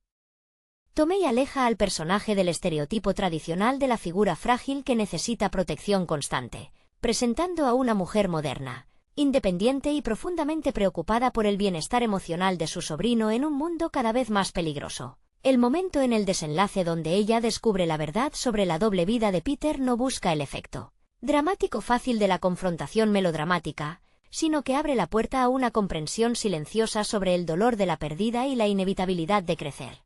Tomei aleja al personaje del estereotipo tradicional de la figura frágil que necesita protección constante, presentando a una mujer moderna, independiente y profundamente preocupada por el bienestar emocional de su sobrino en un mundo cada vez más peligroso. El momento en el desenlace donde ella descubre la verdad sobre la doble vida de Peter no busca el efecto dramático fácil de la confrontación melodramática, sino que abre la puerta a una comprensión silenciosa sobre el dolor de la pérdida y la inevitabilidad de crecer.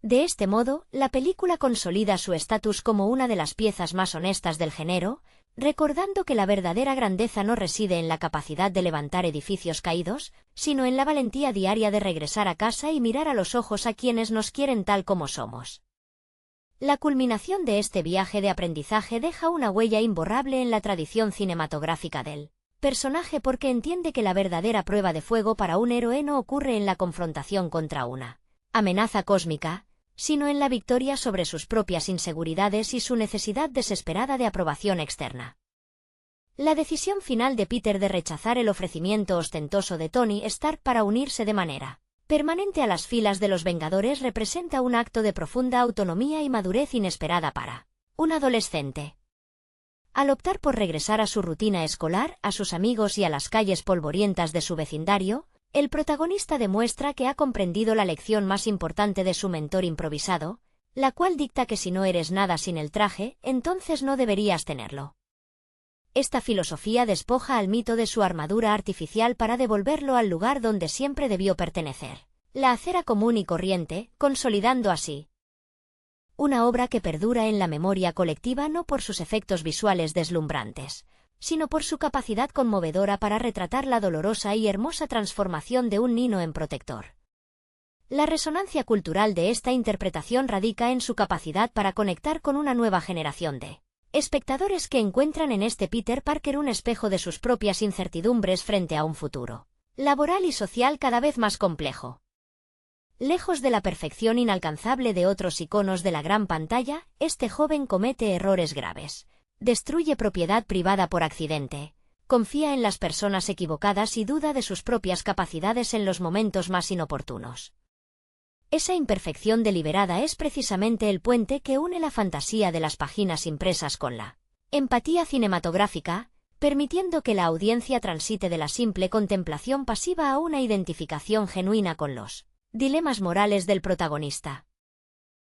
De este modo, la película consolida su estatus como una de las piezas más honestas del género, recordando que la verdadera grandeza no reside en la capacidad de levantar edificios caídos, sino en la valentía diaria de regresar a casa y mirar a los ojos a quienes nos quieren tal como somos. La culminación de este viaje de aprendizaje deja una huella imborrable en la tradición cinematográfica del personaje porque entiende que la verdadera prueba de fuego para un héroe no ocurre en la confrontación contra una amenaza cósmica, sino en la victoria sobre sus propias inseguridades y su necesidad desesperada de aprobación externa. La decisión final de Peter de rechazar el ofrecimiento ostentoso de Tony Stark para unirse de manera permanente a las filas de los Vengadores representa un acto de profunda autonomía y madurez inesperada para un adolescente. Al optar por regresar a su rutina escolar, a sus amigos y a las calles polvorientas de su vecindario, el protagonista demuestra que ha comprendido la lección más importante de su mentor improvisado, la cual dicta que si no eres nada sin el traje, entonces no deberías tenerlo. Esta filosofía despoja al mito de su armadura artificial para devolverlo al lugar donde siempre debió pertenecer, la acera común y corriente, consolidando así una obra que perdura en la memoria colectiva no por sus efectos visuales deslumbrantes, sino por su capacidad conmovedora para retratar la dolorosa y hermosa transformación de un niño en protector. La resonancia cultural de esta interpretación radica en su capacidad para conectar con una nueva generación de espectadores que encuentran en este Peter Parker un espejo de sus propias incertidumbres frente a un futuro laboral y social cada vez más complejo. Lejos de la perfección inalcanzable de otros iconos de la gran pantalla, este joven comete errores graves. Destruye propiedad privada por accidente, confía en las personas equivocadas y duda de sus propias capacidades en los momentos más inoportunos. Esa imperfección deliberada es precisamente el puente que une la fantasía de las páginas impresas con la empatía cinematográfica, permitiendo que la audiencia transite de la simple contemplación pasiva a una identificación genuina con los dilemas morales del protagonista.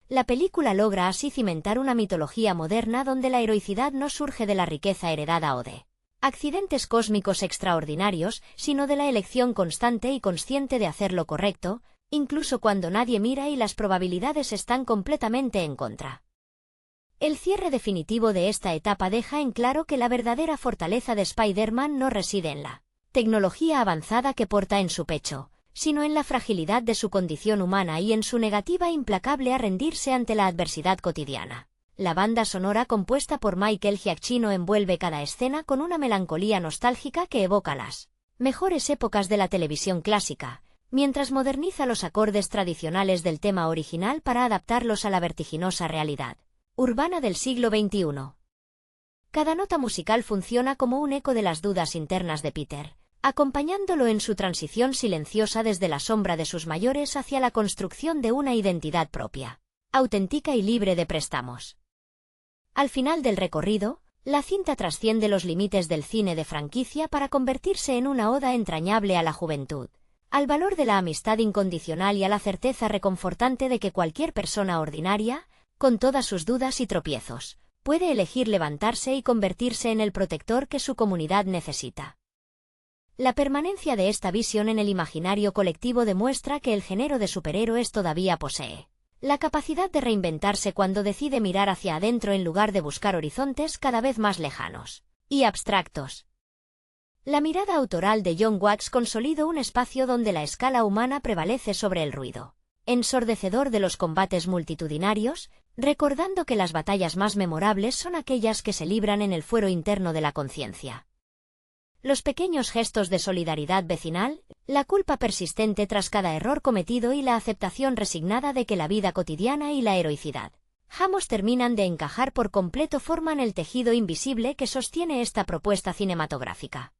La película logra así cimentar una mitología moderna donde la heroicidad no surge de la riqueza heredada o de accidentes cósmicos extraordinarios, sino de la elección constante y consciente de hacer lo correcto, incluso cuando nadie mira y las probabilidades están completamente en contra. El cierre definitivo de esta etapa deja en claro que la verdadera fortaleza de Spider-Man no reside en la tecnología avanzada que porta en su pecho, sino en la fragilidad de su condición humana y en su negativa implacable a rendirse ante la adversidad cotidiana. La banda sonora compuesta por Michael Giacchino envuelve cada escena con una melancolía nostálgica que evoca las mejores épocas de la televisión clásica, mientras moderniza los acordes tradicionales del tema original para adaptarlos a la vertiginosa realidad urbana del siglo XXI. Cada nota musical funciona como un eco de las dudas internas de Peter, acompañándolo en su transición silenciosa desde la sombra de sus mayores hacia la construcción de una identidad propia, auténtica y libre de préstamos. Al final del recorrido, la cinta trasciende los límites del cine de franquicia para convertirse en una oda entrañable a la juventud, al valor de la amistad incondicional y a la certeza reconfortante de que cualquier persona ordinaria, con todas sus dudas y tropiezos, puede elegir levantarse y convertirse en el protector que su comunidad necesita. La permanencia de esta visión en el imaginario colectivo demuestra que el género de superhéroes todavía posee la capacidad de reinventarse cuando decide mirar hacia adentro en lugar de buscar horizontes cada vez más lejanos y abstractos. La mirada autoral de John Watts consolidó un espacio donde la escala humana prevalece sobre el ruido ensordecedor de los combates multitudinarios, recordando que las batallas más memorables son aquellas que se libran en el fuero interno de la conciencia. Los pequeños gestos de solidaridad vecinal, la culpa persistente tras cada error cometido y la aceptación resignada de que la vida cotidiana y la heroicidad jamás terminan de encajar por completo forman el tejido invisible que sostiene esta propuesta cinematográfica.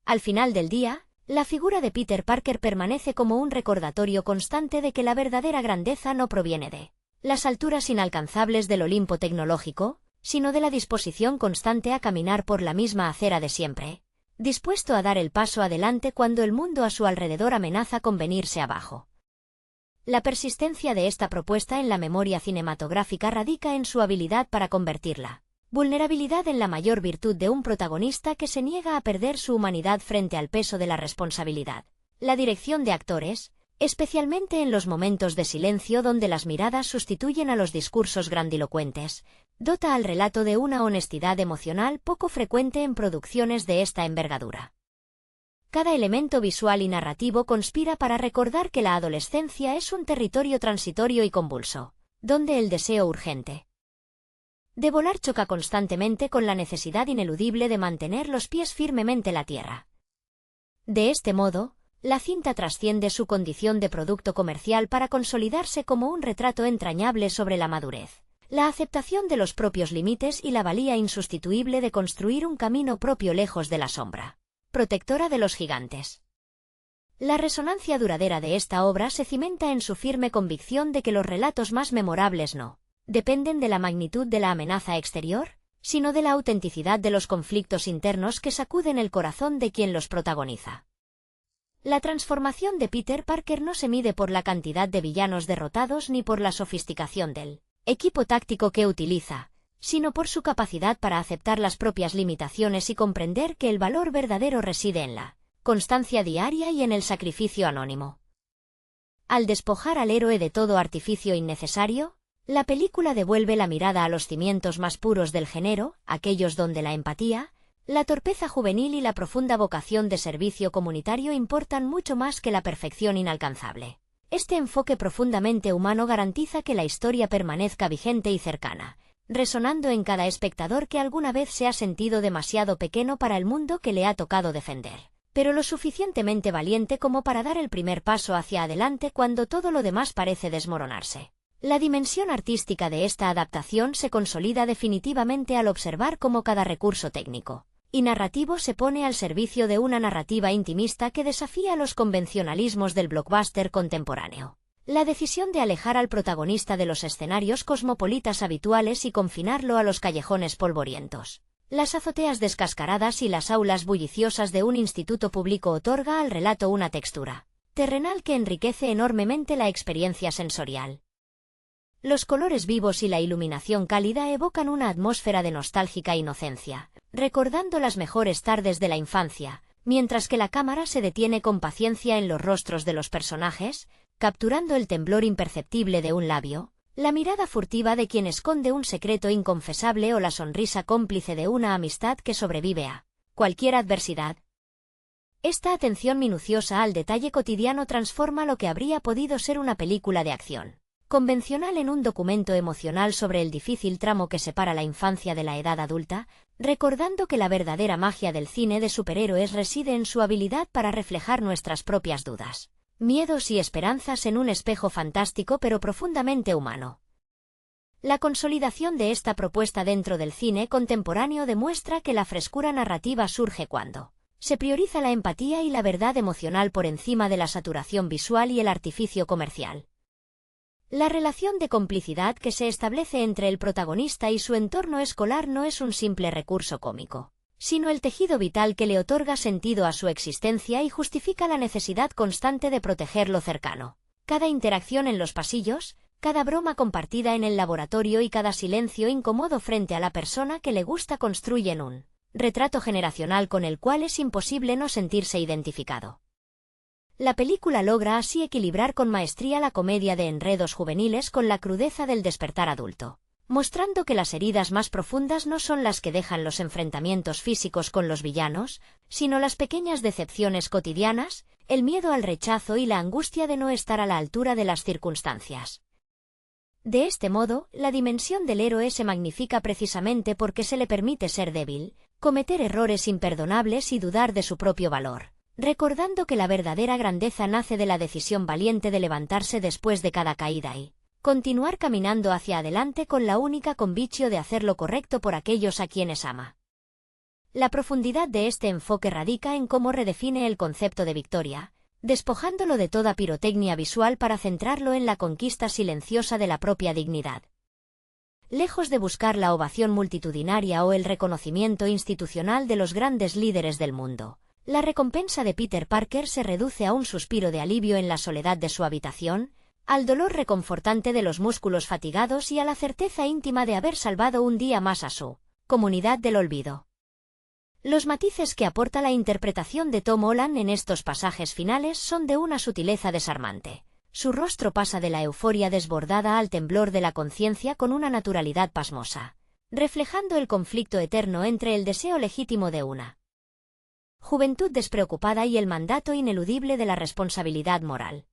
Al final del día, la figura de Peter Parker permanece como un recordatorio constante de que la verdadera grandeza no proviene de las alturas inalcanzables del Olimpo tecnológico, sino de la disposición constante a caminar por la misma acera de siempre, dispuesto a dar el paso adelante cuando el mundo a su alrededor amenaza con venirse abajo. La persistencia de esta propuesta en la memoria cinematográfica radica en su habilidad para convertirla vulnerabilidad en la mayor virtud de un protagonista que se niega a perder su humanidad frente al peso de la responsabilidad. La dirección de actores, especialmente en los momentos de silencio donde las miradas sustituyen a los discursos grandilocuentes. Dota al relato de una honestidad emocional poco frecuente en producciones de esta envergadura. Cada elemento visual y narrativo conspira para recordar que la adolescencia es un territorio transitorio y convulso, donde el deseo urgente de volar choca constantemente con la necesidad ineludible de mantener los pies firmemente en la tierra. De este modo, la cinta trasciende su condición de producto comercial para consolidarse como un retrato entrañable sobre la madurez, la aceptación de los propios límites y la valía insustituible de construir un camino propio lejos de la sombra protectora de los gigantes. La resonancia duradera de esta obra se cimenta en su firme convicción de que los relatos más memorables no dependen de la magnitud de la amenaza exterior, sino de la autenticidad de los conflictos internos que sacuden el corazón de quien los protagoniza. La transformación de Peter Parker no se mide por la cantidad de villanos derrotados ni por la sofisticación del equipo táctico que utiliza, sino por su capacidad para aceptar las propias limitaciones y comprender que el valor verdadero reside en la constancia diaria y en el sacrificio anónimo. Al despojar al héroe de todo artificio innecesario, la película devuelve la mirada a los cimientos más puros del género, aquellos donde la empatía, la torpeza juvenil y la profunda vocación de servicio comunitario importan mucho más que la perfección inalcanzable. Este enfoque profundamente humano garantiza que la historia permanezca vigente y cercana, resonando en cada espectador que alguna vez se ha sentido demasiado pequeño para el mundo que le ha tocado defender, pero lo suficientemente valiente como para dar el primer paso hacia adelante cuando todo lo demás parece desmoronarse. La dimensión artística de esta adaptación se consolida definitivamente al observar cómo cada recurso técnico y narrativo se pone al servicio de una narrativa intimista que desafía los convencionalismos del blockbuster contemporáneo. La decisión de alejar al protagonista de los escenarios cosmopolitas habituales y confinarlo a los callejones polvorientos, las azoteas descascaradas y las aulas bulliciosas de un instituto público otorga al relato una textura terrenal que enriquece enormemente la experiencia sensorial. Los colores vivos y la iluminación cálida evocan una atmósfera de nostálgica inocencia, recordando las mejores tardes de la infancia, mientras que la cámara se detiene con paciencia en los rostros de los personajes, capturando el temblor imperceptible de un labio, la mirada furtiva de quien esconde un secreto inconfesable o la sonrisa cómplice de una amistad que sobrevive a cualquier adversidad. Esta atención minuciosa al detalle cotidiano transforma lo que habría podido ser una película de acción convencional en un documento emocional sobre el difícil tramo que separa la infancia de la edad adulta, recordando que la verdadera magia del cine de superhéroes reside en su habilidad para reflejar nuestras propias dudas, miedos y esperanzas en un espejo fantástico pero profundamente humano. La consolidación de esta propuesta dentro del cine contemporáneo demuestra que la frescura narrativa surge cuando se prioriza la empatía y la verdad emocional por encima de la saturación visual y el artificio comercial. La relación de complicidad que se establece entre el protagonista y su entorno escolar no es un simple recurso cómico, sino el tejido vital que le otorga sentido a su existencia y justifica la necesidad constante de proteger lo cercano. Cada interacción en los pasillos, cada broma compartida en el laboratorio y cada silencio incómodo frente a la persona que le gusta construyen un retrato generacional con el cual es imposible no sentirse identificado. La película logra así equilibrar con maestría la comedia de enredos juveniles con la crudeza del despertar adulto, mostrando que las heridas más profundas no son las que dejan los enfrentamientos físicos con los villanos, sino las pequeñas decepciones cotidianas, el miedo al rechazo y la angustia de no estar a la altura de las circunstancias. De este modo, la dimensión del héroe se magnifica precisamente porque se le permite ser débil, cometer errores imperdonables y dudar de su propio valor, recordando que la verdadera grandeza nace de la decisión valiente de levantarse después de cada caída y continuar caminando hacia adelante con la única convicción de hacer lo correcto por aquellos a quienes ama. La profundidad de este enfoque radica en cómo redefine el concepto de victoria, despojándolo de toda pirotecnia visual para centrarlo en la conquista silenciosa de la propia dignidad. Lejos de buscar la ovación multitudinaria o el reconocimiento institucional de los grandes líderes del mundo, la recompensa de Peter Parker se reduce a un suspiro de alivio en la soledad de su habitación, al dolor reconfortante de los músculos fatigados y a la certeza íntima de haber salvado un día más a su comunidad del olvido. Los matices que aporta la interpretación de Tom Holland en estos pasajes finales son de una sutileza desarmante. Su rostro pasa de la euforia desbordada al temblor de la conciencia con una naturalidad pasmosa, reflejando el conflicto eterno entre el deseo legítimo de una juventud despreocupada y el mandato ineludible de la responsabilidad moral.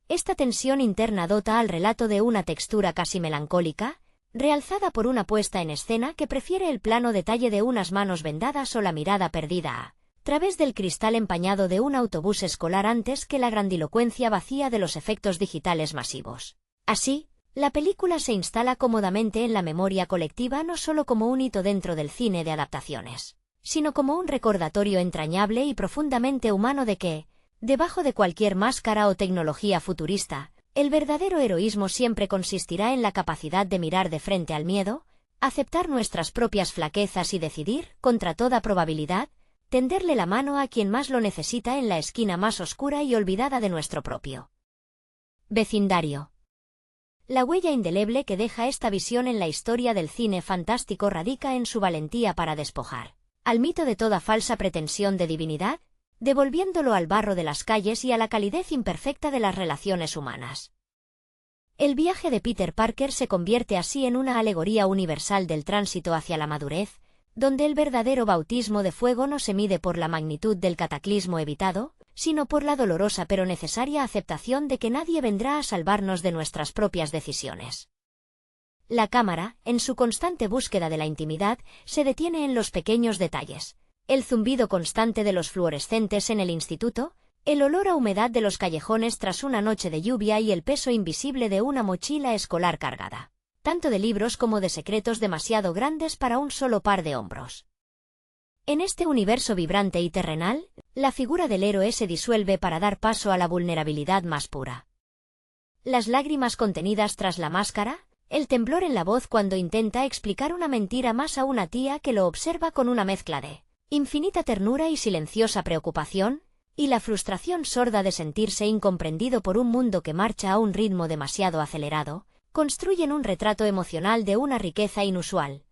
Esta tensión interna dota al relato de una textura casi melancólica, realzada por una puesta en escena que prefiere el plano detalle de unas manos vendadas o la mirada perdida a través del cristal empañado de un autobús escolar antes que la grandilocuencia vacía de los efectos digitales masivos. Así, la película se instala cómodamente en la memoria colectiva no solo como un hito dentro del cine de adaptaciones, sino como un recordatorio entrañable y profundamente humano de que, debajo de cualquier máscara o tecnología futurista, el verdadero heroísmo siempre consistirá en la capacidad de mirar de frente al miedo, aceptar nuestras propias flaquezas y decidir, contra toda probabilidad, tenderle la mano a quien más lo necesita en la esquina más oscura y olvidada de nuestro propio vecindario. La huella indeleble que deja esta visión en la historia del cine fantástico radica en su valentía para despojar al mito de toda falsa pretensión de divinidad, devolviéndolo al barro de las calles y a la calidez imperfecta de las relaciones humanas. El viaje de Peter Parker se convierte así en una alegoría universal del tránsito hacia la madurez, donde el verdadero bautismo de fuego no se mide por la magnitud del cataclismo evitado, sino por la dolorosa pero necesaria aceptación de que nadie vendrá a salvarnos de nuestras propias decisiones. La cámara, en su constante búsqueda de la intimidad, se detiene en los pequeños detalles: el zumbido constante de los fluorescentes en el instituto, el olor a humedad de los callejones tras una noche de lluvia y el peso invisible de una mochila escolar cargada tanto de libros como de secretos demasiado grandes para un solo par de hombros. En este universo vibrante y terrenal, la figura del héroe se disuelve para dar paso a la vulnerabilidad más pura. Las lágrimas contenidas tras la máscara, el temblor en la voz cuando intenta explicar una mentira más a una tía que lo observa con una mezcla de infinita ternura y silenciosa preocupación, y la frustración sorda de sentirse incomprendido por un mundo que marcha a un ritmo demasiado acelerado, construyen un retrato emocional de una riqueza inusual.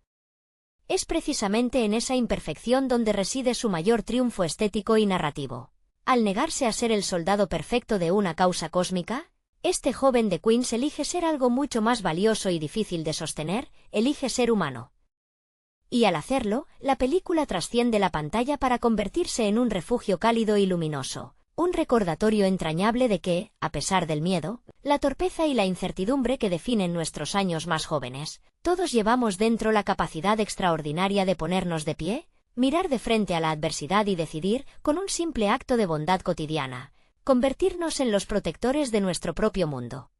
Es precisamente en esa imperfección donde reside su mayor triunfo estético y narrativo. Al negarse a ser el soldado perfecto de una causa cósmica, este joven de Queens elige ser algo mucho más valioso y difícil de sostener, elige ser humano. Y al hacerlo, la película trasciende la pantalla para convertirse en un refugio cálido y luminoso. Un recordatorio entrañable de que, a pesar del miedo, la torpeza y la incertidumbre que definen nuestros años más jóvenes, todos llevamos dentro la capacidad extraordinaria de ponernos de pie, mirar de frente a la adversidad y decidir, con un simple acto de bondad cotidiana, convertirnos en los protectores de nuestro propio mundo.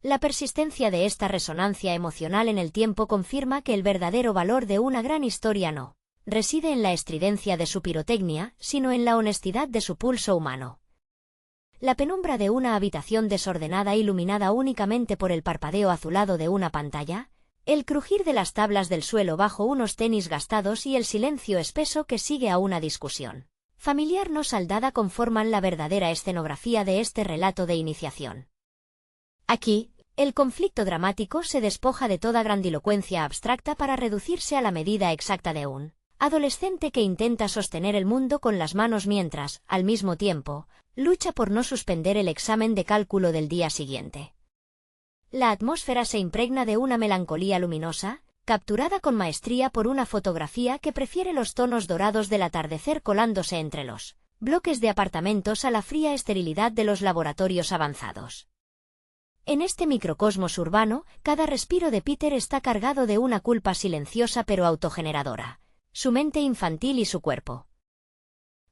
La persistencia de esta resonancia emocional en el tiempo confirma que el verdadero valor de una gran historia no reside en la estridencia de su pirotecnia, sino en la honestidad de su pulso humano. La penumbra de una habitación desordenada iluminada únicamente por el parpadeo azulado de una pantalla, el crujir de las tablas del suelo bajo unos tenis gastados y el silencio espeso que sigue a una discusión familiar no saldada conforman la verdadera escenografía de este relato de iniciación. Aquí, el conflicto dramático se despoja de toda grandilocuencia abstracta para reducirse a la medida exacta de un adolescente que intenta sostener el mundo con las manos mientras, al mismo tiempo, lucha por no suspender el examen de cálculo del día siguiente. La atmósfera se impregna de una melancolía luminosa, capturada con maestría por una fotografía que prefiere los tonos dorados del atardecer colándose entre los bloques de apartamentos a la fría esterilidad de los laboratorios avanzados. En este microcosmos urbano, cada respiro de Peter está cargado de una culpa silenciosa pero autogeneradora. Su mente infantil y su cuerpo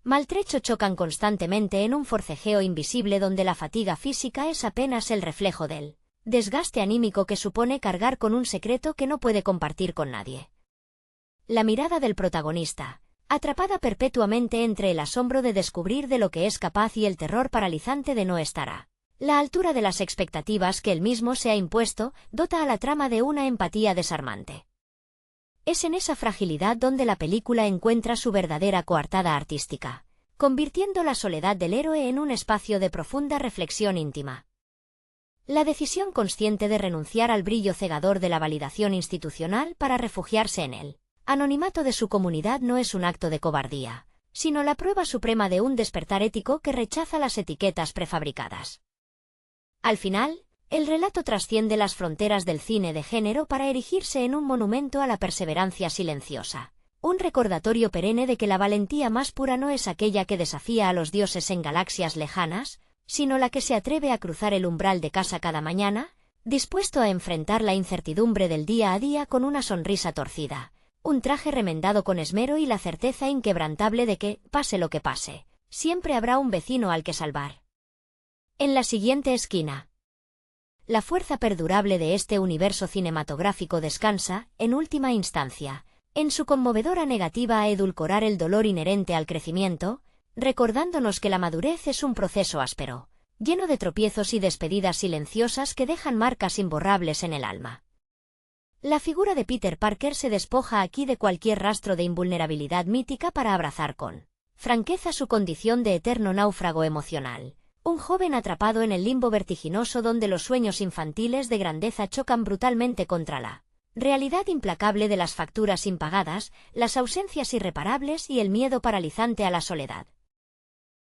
maltrecho chocan constantemente en un forcejeo invisible donde la fatiga física es apenas el reflejo del desgaste anímico que supone cargar con un secreto que no puede compartir con nadie. La mirada del protagonista, atrapada perpetuamente entre el asombro de descubrir de lo que es capaz y el terror paralizante de no estar a la altura de las expectativas que él mismo se ha impuesto, dota a la trama de una empatía desarmante. Es en esa fragilidad donde la película encuentra su verdadera coartada artística, convirtiendo la soledad del héroe en un espacio de profunda reflexión íntima. La decisión consciente de renunciar al brillo cegador de la validación institucional para refugiarse en el anonimato de su comunidad no es un acto de cobardía, sino la prueba suprema de un despertar ético que rechaza las etiquetas prefabricadas. Al final, el relato trasciende las fronteras del cine de género para erigirse en un monumento a la perseverancia silenciosa, un recordatorio perenne de que la valentía más pura no es aquella que desafía a los dioses en galaxias lejanas, sino la que se atreve a cruzar el umbral de casa cada mañana, dispuesto a enfrentar la incertidumbre del día a día con una sonrisa torcida, un traje remendado con esmero y la certeza inquebrantable de que, pase lo que pase, siempre habrá un vecino al que salvar. En la siguiente esquina. La fuerza perdurable de este universo cinematográfico descansa, en última instancia, en su conmovedora negativa a edulcorar el dolor inherente al crecimiento, recordándonos que la madurez es un proceso áspero, lleno de tropiezos y despedidas silenciosas que dejan marcas imborrables en el alma. La figura de Peter Parker se despoja aquí de cualquier rastro de invulnerabilidad mítica para abrazar con franqueza su condición de eterno náufrago emocional, un joven atrapado en el limbo vertiginoso donde los sueños infantiles de grandeza chocan brutalmente contra la realidad implacable de las facturas impagadas, las ausencias irreparables y el miedo paralizante a la soledad.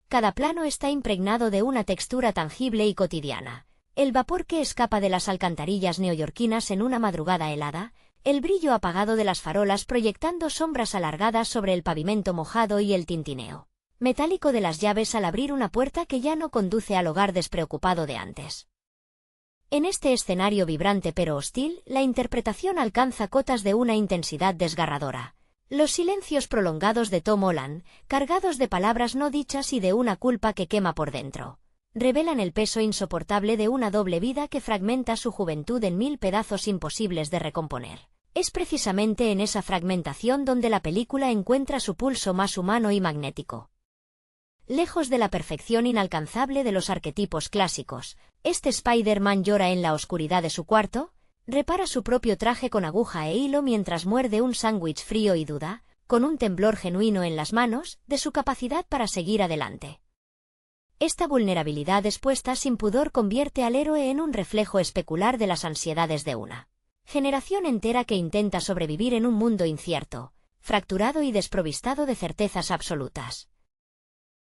Cada plano está impregnado de una textura tangible y cotidiana. El vapor que escapa de las alcantarillas neoyorquinas en una madrugada helada, el brillo apagado de las farolas proyectando sombras alargadas sobre el pavimento mojado y el tintineo metálico de las llaves al abrir una puerta que ya no conduce al hogar despreocupado de antes. En este escenario vibrante pero hostil, la interpretación alcanza cotas de una intensidad desgarradora. Los silencios prolongados de Tom Holland, cargados de palabras no dichas y de una culpa que quema por dentro, revelan el peso insoportable de una doble vida que fragmenta su juventud en 1000 pedazos imposibles de recomponer. Es precisamente en esa fragmentación donde la película encuentra su pulso más humano y magnético. Lejos de la perfección inalcanzable de los arquetipos clásicos, este Spider-Man llora en la oscuridad de su cuarto, repara su propio traje con aguja e hilo mientras muerde un sándwich frío y duda, con un temblor genuino en las manos, de su capacidad para seguir adelante. Esta vulnerabilidad expuesta sin pudor convierte al héroe en un reflejo especular de las ansiedades de una generación entera que intenta sobrevivir en un mundo incierto, fracturado y desprovistado de certezas absolutas.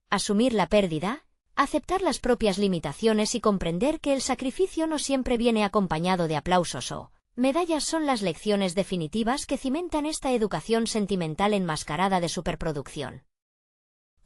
Asumir la pérdida, aceptar las propias limitaciones y comprender que el sacrificio no siempre viene acompañado de aplausos o medallas son las lecciones definitivas que cimentan esta educación sentimental enmascarada de superproducción.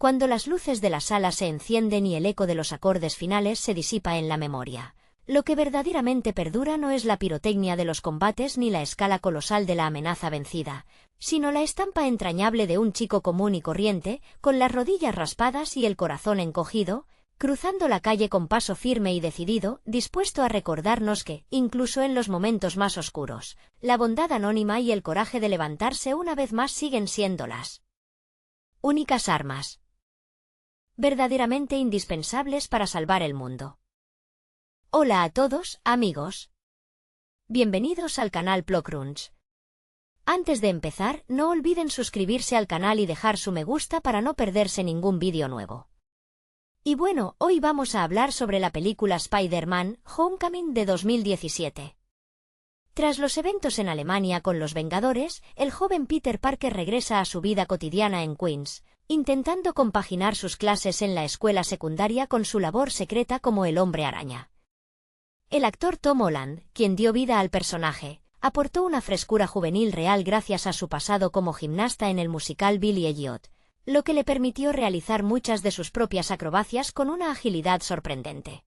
Cuando las luces de la sala se encienden y el eco de los acordes finales se disipa en la memoria, lo que verdaderamente perdura no es la pirotecnia de los combates ni la escala colosal de la amenaza vencida, sino la estampa entrañable de un chico común y corriente, con las rodillas raspadas y el corazón encogido, cruzando la calle con paso firme y decidido, dispuesto a recordarnos que, incluso en los momentos más oscuros, la bondad anónima y el coraje de levantarse una vez más siguen siendo las únicas armas verdaderamente indispensables para salvar el mundo. Hola a todos, amigos. Bienvenidos al canal PloCrunch. Antes de empezar, no olviden suscribirse al canal y dejar su me gusta para no perderse ningún vídeo nuevo. Y bueno, hoy vamos a hablar sobre la película Spider-Man: Homecoming de 2017. Tras los eventos en Alemania con los Vengadores, el joven Peter Parker regresa a su vida cotidiana en Queens, intentando compaginar sus clases en la escuela secundaria con su labor secreta como el Hombre Araña. El actor Tom Holland, quien dio vida al personaje, aportó una frescura juvenil real gracias a su pasado como gimnasta en el musical Billy Elliot, lo que le permitió realizar muchas de sus propias acrobacias con una agilidad sorprendente.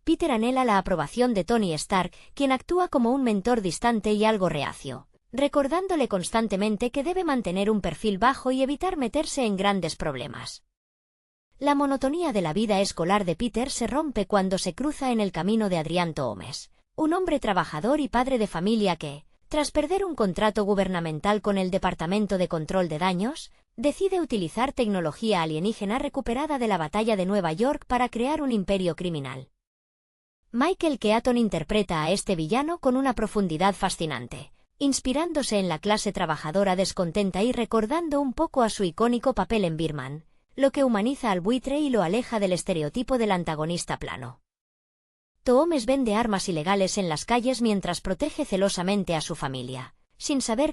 Peter anhela la aprobación de Tony Stark, quien actúa como un mentor distante y algo reacio, recordándole constantemente que debe mantener un perfil bajo y evitar meterse en grandes problemas. La monotonía de la vida escolar de Peter se rompe cuando se cruza en el camino de Adrián Toomes, un hombre trabajador y padre de familia que, tras perder un contrato gubernamental con el Departamento de Control de Daños, decide utilizar tecnología alienígena recuperada de la batalla de Nueva York para crear un imperio criminal. Michael Keaton interpreta a este villano con una profundidad fascinante, inspirándose en la clase trabajadora descontenta y recordando un poco a su icónico papel en Birdman, lo que humaniza al buitre y lo aleja del estereotipo del antagonista plano. Toomes vende armas ilegales en las calles mientras protege celosamente a su familia, sin saber que